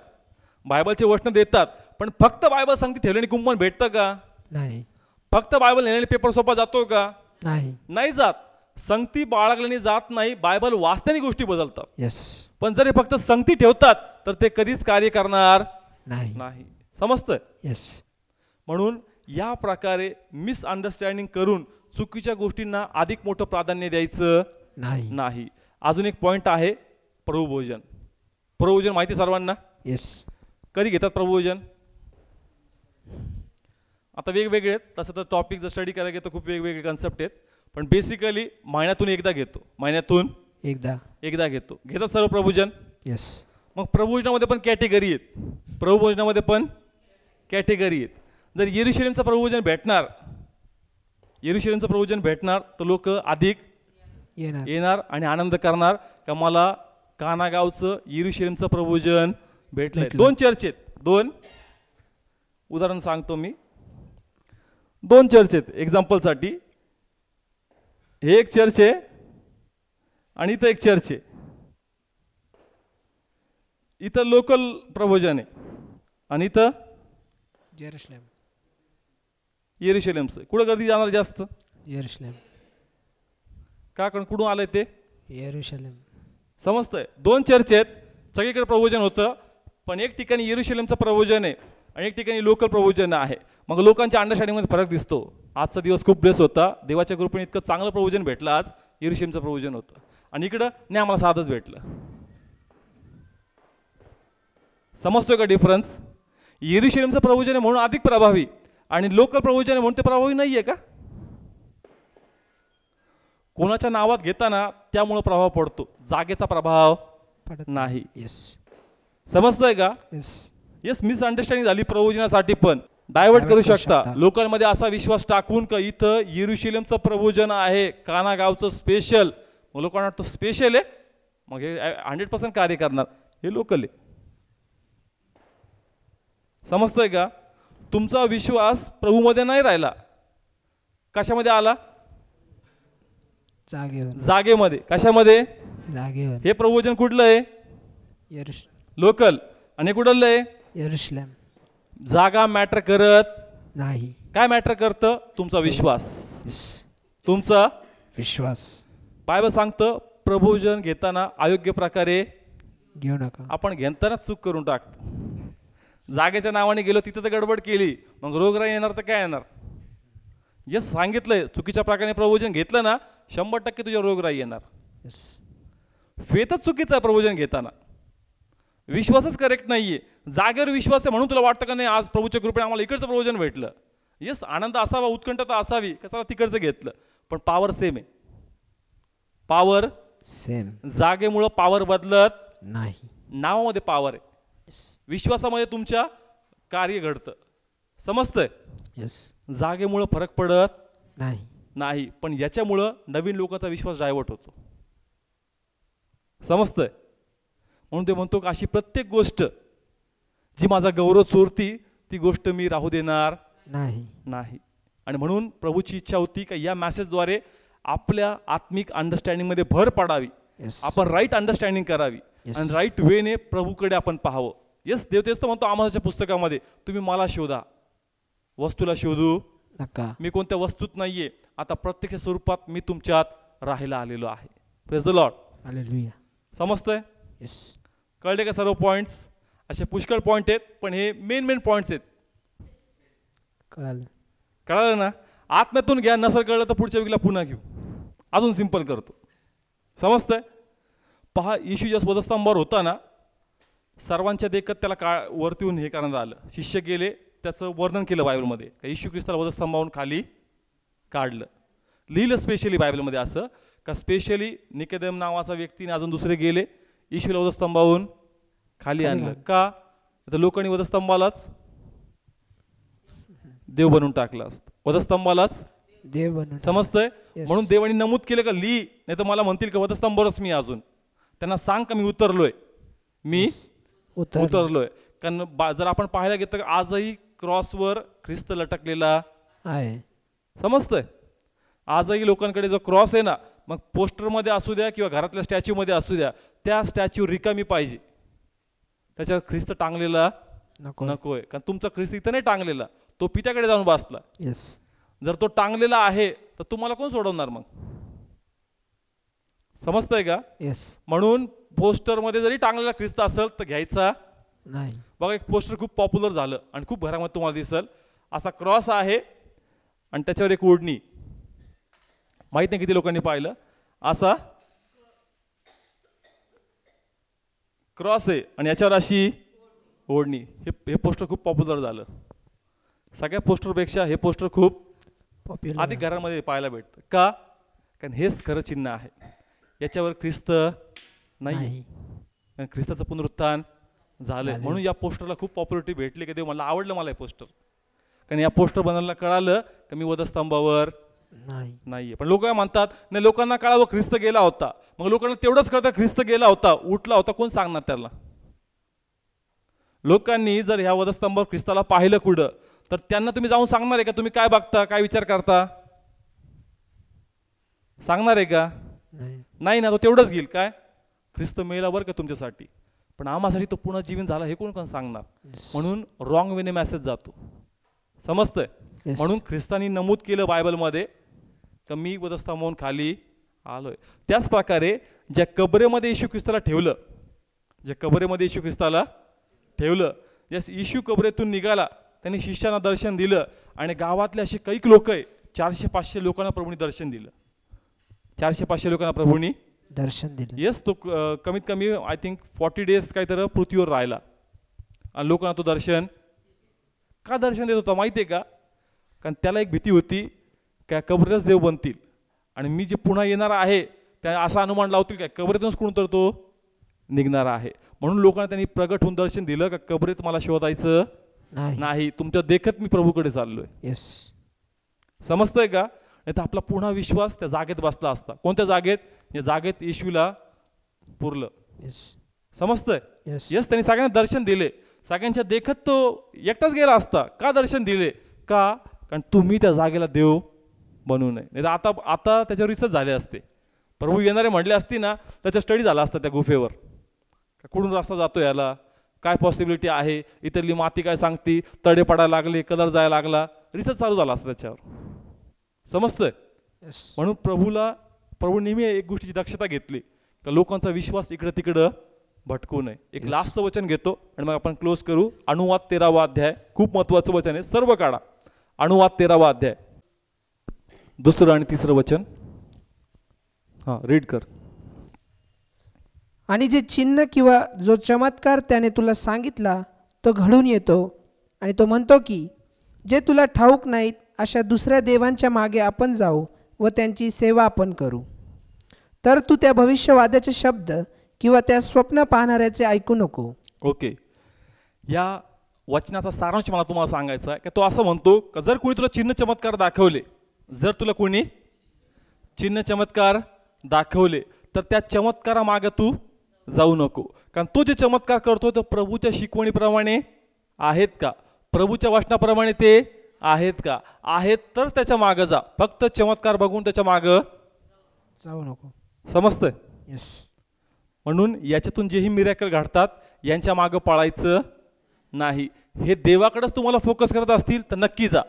बायबलचे वचन देतात, पण फक्त बायबल सांगते ठेवल्याने कुंपण भेटतं का? नाही. फक्त बायबल नेल्याने पेपर सोपा जातो का? नाही. नाही जात. संगती बाळगल्याने जात नाही, बायबल वाचण्याने गोष्टी बदलतात. यस. पण जर हे फक्त संगती ठेवतात तर ते कधीच कार्य करणार नाही. समजतं? यस. म्हणून या प्रकारे मिसअंडरस्टँडिंग करून चुकीच्या गोष्टींना अधिक मोठं प्राधान्य द्यायचं नाही. अजून एक पॉइंट आहे, प्रभुभोजन. प्रभुभोजन माहिती सर्वांना? यस. कधी घेतात प्रभुभोजन? आता वेगवेगळे आहेत, तसं तर टॉपिक जर स्टडी करायला घेतो खूप वेगवेगळे कन्सेप्ट आहेत, पण बेसिकली महिन्यातून एकदा घेतो. महिन्यातून एकदा घेतो. घेतात सर्व प्रभुभोजन? यस. मग प्रभुभोजनामध्ये पण कॅटेगरी आहेत. प्रभुभोजनामध्ये पण कॅटेगरी आहेत. जर येरुशलेमचं प्रभुभोजन भेटणार तर लोक अधिक येणार आणि आनंद करणार का मला कानागावचं येरुशलेमचं प्रभुभोजन भेटलंय. 2 चर्च आहेत. 2 उदाहरण सांगतो मी. 2 चर्च आहेत एक्झाम्पलसाठी. हे एक चर्च आहे आणि इथं एक चर्च आहे. इथं लोकल प्रभुभोजन आहे आणि इथं येरुशलेमचं. कुठं गर्दी जाणार जास्त? येरुशलेम. का? कारण कुठून आलंय ते? येरुशलेम. समजतंय? 2 चर्च आहेत, सगळीकडे प्रभुभोजन होतं, पण एक ठिकाणी येरुशलेमचं प्रभुभोजन आहे आणि एक ठिकाणी लोकल प्रभुभोजन आहे. मग लोकांच्या अंडरस्टँडिंगमध्ये फरक दिसतो. आजचा दिवस खूप ब्लेस होता, देवाच्या कृपेने इतकं चांगलं प्रभुभोजन भेटलं. आज येरुशलेमचं प्रभुभोजन होतं आणि इकडं नाही, आम्हाला साधंच भेटलं. समजतोय का डिफरन्स? येरुशलेमचं प्रभुभोजन आहे म्हणून अधिक प्रभावी आणि लोकल प्रभुभोजन आहे म्हणून ते प्रभावी नाहीये का? कोणाच्या नावात घेताना त्यामुळे प्रभाव पडतो, जागेचा प्रभाव नाही. समजतंय का? येस. मिसअंडरस्टँडिंग झाली प्रभुभोजनासाठी, पण डायव्हर्ट करू शकता. लोकांमध्ये असा विश्वास टाकून का इथं येरुशलेमचं प्रभुभोजन आहे, कानागावचं स्पेशल. मग लोकांना वाटतं स्पेशल आहे, मग हे 100% कार्य करणार. हे लोकल आहे. समजतंय का? तुमचा विश्वास प्रभूमध्ये नाही राहिला, कशामध्ये आला? जागेमध्ये. कशामध्ये? जागेवर. हे प्रभुभोजन कुठलं आहे? लोकल. आणि कुठलं आहे? येरुशलेम. जागा मॅटर करत नाही. काय मॅटर करतं? तुमचा विश्वास. तुमचा विश्वास. बायबल सांगतं प्रभुभोजन घेताना अयोग्य प्रकारे घेऊ नका. आपण घेतानाच चूक करून टाकतो. जागेच्या नावाने गेलो, तिथं तर गडबड केली, मग रोगराई येणार तर काय येणार? यस, सांगितलंय चुकीच्या प्रकारे प्रभुभोजन घेतलं ना 100% तुझ्या रोगराई येणार. फेतच चुकीचं आहे प्रभुभोजन घेताना. विश्वासच करेक्ट नाहीये. जागेवर विश्वास आहे म्हणून तुला वाटतं का नाही आज प्रभूच्या कृपेने आम्हाला इकडचं प्रभुभोजन भेटलं. येस, आनंद असावा, उत्कंठता असावी, कशाला तिकडचं घेतलं, पण पॉवर सेम आहे. Power same. जागेमुळं पॉवर बदलत नाही. नावामध्ये पॉवर आहे. विश्वासामध्ये तुमच्या कार्य घडतं. समजतंय? जागेमुळं फरक पडत नाही, पण याच्यामुळं नवीन लोकांचा विश्वास डायव्हर्ट होतो. समजतंय? म्हणून ते म्हणतो की अशी प्रत्येक गोष्ट जी माझा गौरव चोरती ती गोष्ट मी राहू देणार नाही. आणि म्हणून प्रभूची इच्छा होती की या मेसेजद्वारे आपल्या आत्मिक अंडरस्टँडिंगमध्ये भर पडावी. आपण राईट अंडरस्टँडिंग करावी आणि राईट वेने प्रभूकडे आपण पाहावं. येस, देव तेच तर म्हणतो आमासाच्या पुस्तकामध्ये, तुम्ही मला शोधा, वस्तूला शोधू नका. मी कोणत्या वस्तूत नाहीये, आता प्रत्यक्ष स्वरूपात मी तुमच्यात राहायला आलेलो आहे. Praise the lord. हालेलुया. समजतंय? कळले का सर्व पॉइंट्स? असे पुष्कळ पॉइंट आहेत, पण हे मेन पॉइंट्स आहेत. कळालं ना? आत्म्यातून घ्या, नसेल कळलं तर पुढच्या वीकला पुन्हा घेऊ. अजून सिंपल करतो. समजतंय? पहा, येशू ज्या वधस्तंभावर होता ना, सर्वांच्या देखत त्याला वरती येऊन हे करण्यात आलं. शिष्य गेले, त्याचं वर्णन केलं बायबलमध्ये. येशू ख्रिस्ताला वधस्तंभावरून खाली काढलं. लिहिलं स्पेशली बायबलमध्ये असं का स्पेशली निकोदेम नावाचा व्यक्तीने अजून दुसरे गेले, येशूला वधस्तंभावरून खाली आणलं. का? तर लोकांनी वधस्तंभालाच देव बनवून टाकला असतं. वधस्तंभालाच देव बनवून. समजतंय? म्हणून देवानी नमूद केलं का लिही, नाही तर मला म्हणतील का वधस्तंभावरच मी अजून. त्यांना सांग का मी उतरलोय. कारण जर आपण पाहायला घेतलं आजही क्रॉसवर ख्रिस्त लटकलेला आहे. समजतंय? आजही लोकांकडे जो क्रॉस आहे ना, मग पोस्टरमध्ये असू द्या किंवा घरातल्या स्टॅच्यूमध्ये असू द्या, त्या स्टॅच्यू रिकामी पाहिजे, त्याच्यावर ख्रिस्त टांगलेला नको. नकोय. कारण तुमचा ख्रिस्त इथं नाही टांगलेला, तो पित्याकडे जाऊन बसला. येस. जर तो टांगलेला आहे तर तुम्हाला कोण सोडवणार मग? समजतंय का? येस. म्हणून पोस्टरमध्ये जरी टांगलेला ख्रिस्त असेल तर घ्यायचा नाही. बघा, एक पोस्टर खूप पॉप्युलर झालं आणि खूप घरामध्ये तुम्हाला दिसल, असा क्रॉस आहे आणि त्याच्यावर एक ओढणी, माहित नाही किती लोकांनी पाहिलं, असा क्रॉस आहे आणि याच्यावर अशी ओढणी. हे पोस्टर खूप पॉप्युलर झालं. सगळ्या पोस्टरपेक्षा हे पोस्टर खूप पॉप्युलर. अधिक घरामध्ये पाहायला भेटतं. का? कारण हेच खरं चिन्ह आहे. याच्यावर ख्रिस्त नाही, नाही. कारण ख्रिस्ताचं पुनरुत्थान झालंय. झालंय. म्हणून या पोस्टरला खूप पॉप्युलरिटी भेटली की ते मला आवडलं, मला हे पोस्टर. कारण या पोस्टर बनवायला कळालं की मी वधस्तंभावर नाहीये. पण लोक काय म्हणतात, नाही लोकांना कळावं ख्रिस्त गेला होता. मग लोकांना तेवढंच कळतं ख्रिस्त गेला होता, उठला होता, कोण सांगणार त्याला? लोकांनी जर ह्या वधस्तंभावर ख्रिस्ताला पाहिलं कुठं, तर त्यांना तुम्ही जाऊन सांगणार आहे का तुम्ही काय बघता, काय विचार करता? सांगणार आहे का? नाही ना. तो तेवढंच घेईल, काय ख्रिस्त मेला बरं का तुमच्यासाठी, पण आम्हासाठी तो पुन्हा जीवन झाला हे कोण सांगणार? म्हणून रॉंग वेने मेसेज जातो. समजतंय? Yes. म्हणून ख्रिस्तानी नमूद केलं बायबलमध्ये की मी वधस्तंभावरून खाली आलोय. त्याच प्रकारे ज्या कबरेमध्ये येशू ख्रिस्ताला ठेवलं, ज्या कबरेमध्ये येशू ख्रिस्ताला ठेवलं, ज्या येशू कबरेतून निघाला, त्यांनी शिष्यांना दर्शन दिलं आणि गावातले असे कैक लोक आहे, 400-500 लोकांना प्रभूंनी दर्शन दिलं. 400-500 लोकांना प्रभूंनी दर्शन दिलं. येस. तो कमीत कमी आय थिंक 40 डेज काहीतरी पृथ्वीवर राहिला आणि लोकांना तो दर्शन का दर्शन देत होता माहिती आहे का? कारण त्याला एक भीती होती का कबरेच देव बनतील आणि मी जे पुन्हा येणार आहे त्या असा अनुमान लावतील काय कबरेतूनच कोण तर तो निघणार आहे. म्हणून लोकांना त्यांनी प्रगट होऊन दर्शन दिलं का कबरेत मला शोधायचं नाही, तुमच्या देखत मी प्रभूकडे चाललोय. येस. समजतंय का? नाही तर आपला पुन्हा विश्वास त्या जागेत बसला असता. कोणत्या जागेत? या जागेत येशूला पुरलं. येस. समजतंय? येस. येस. त्यांनी सगळ्यांना दर्शन दिले, सगळ्यांच्या देखत तो एकटाच गेला असता. का दर्शन दिले? का? कारण तुम्ही त्या जागेला देव बनू नये. नाही तर आता त्याच्यावर रिसर्च झाले असते, प्रभू येणारे म्हटले असती ना, त्याचा स्टडी झाला असता त्या गुफेवर, कुठून रस्ता जातो याला, काय पॉसिबिलिटी आहे, इथली माती काय सांगती, तडे पडायला लागले, कलर जायला लागला, रिसर्च चालू झाला असता त्याच्यावर. समजतंय? येस. म्हणून प्रभू नेहमी एक गोष्टीची दक्षता घेतली का लोकांचा विश्वास इकडं तिकडं भटकू नये. एक लास्टचं वचन घेतो आणि मग आपण क्लोज करू. अनुवाद 13वा अध्याय, खूप महत्वाचं वचन आहे, सर्व काढा. अनुवाद 13वा अध्याय, 2 आणि 3 वचन. हा, रीड कर. आणि जे चिन्ह किंवा जो चमत्कार त्याने तुला सांगितला तो घडून येतो आणि तो म्हणतो की जे तुला ठाऊक नाहीत अशा दुसऱ्या देवांच्या मागे आपण जाऊ व त्यांची सेवा आपण करू. तर तू त्या भविष्यवाद्याचे शब्द किंवा त्या स्वप्न पाहणाऱ्याचे ऐकू नको. ओके. या वचनाचा सारांश मला तुम्हाला सांगायचा आहे की तो असं म्हणतो का जर कोणी तुला चिन्ह चमत्कार दाखवले, जर तुला कोणी चिन्ह चमत्कार दाखवले तर त्या चमत्कारामागे तू जाऊ नको. कारण तो जे चमत्कार करतो तो प्रभूच्या शिकवणीप्रमाणे आहेत का, प्रभूच्या वचनाप्रमाणे ते आहेत का? आहेत तर त्याच्या मागे जा. फक्त चमत्कार बघून त्याच्या मागे जाऊ नको. समजतंय? येस. म्हणून याच्यातून जेही मिरॅकल घडतात यांच्या मागे पळायचं नाही. हे देवाकडेच तुम्हाला फोकस करत असतील तर नक्की जा.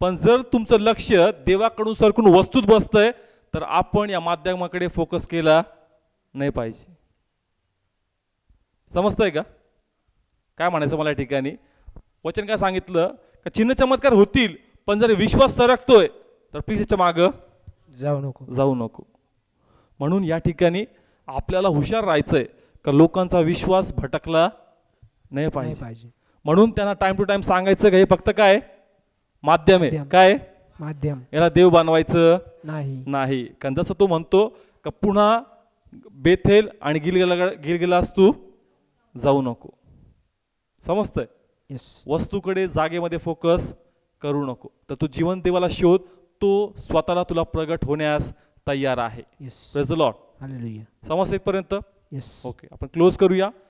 पण जर तुमचं लक्ष देवाकडून सरकून वस्तूत बसतंय तर आपण या माध्यमाकडे फोकस केला नाही पाहिजे. समजतंय का काय म्हणायचं मला या ठिकाणी? वचन काय सांगितलं का चिन्ह चमत्कार होतील, पण जर विश्वास सरकतोय तर प्लीज याच्या मागं जाऊ नको. म्हणून या ठिकाणी आपल्याला हुशार राहायचंय का लोकांचा विश्वास भटकला नाही पाहिजे. म्हणून त्यांना टाइम टू टाइम सांगायचं का हे फक्त काय माध्यम आहे, काय माध्यम, याला देव बनवायचं नाही. कारण जसं तो म्हणतो का पुन्हा बेथेल आणि गिलगिलास तू जाऊ नको. समजतंय? येस. वस्तूकडे जागेमध्ये फोकस करू नको. तर तू जीवन देवाला शोध, तो स्वतःला तुला प्रगट होण्यास तयार आहे. Yes. Praise the lord. Hallelujah. समजतं इथपर्यंत? येस. ओके, आपण क्लोज करूया.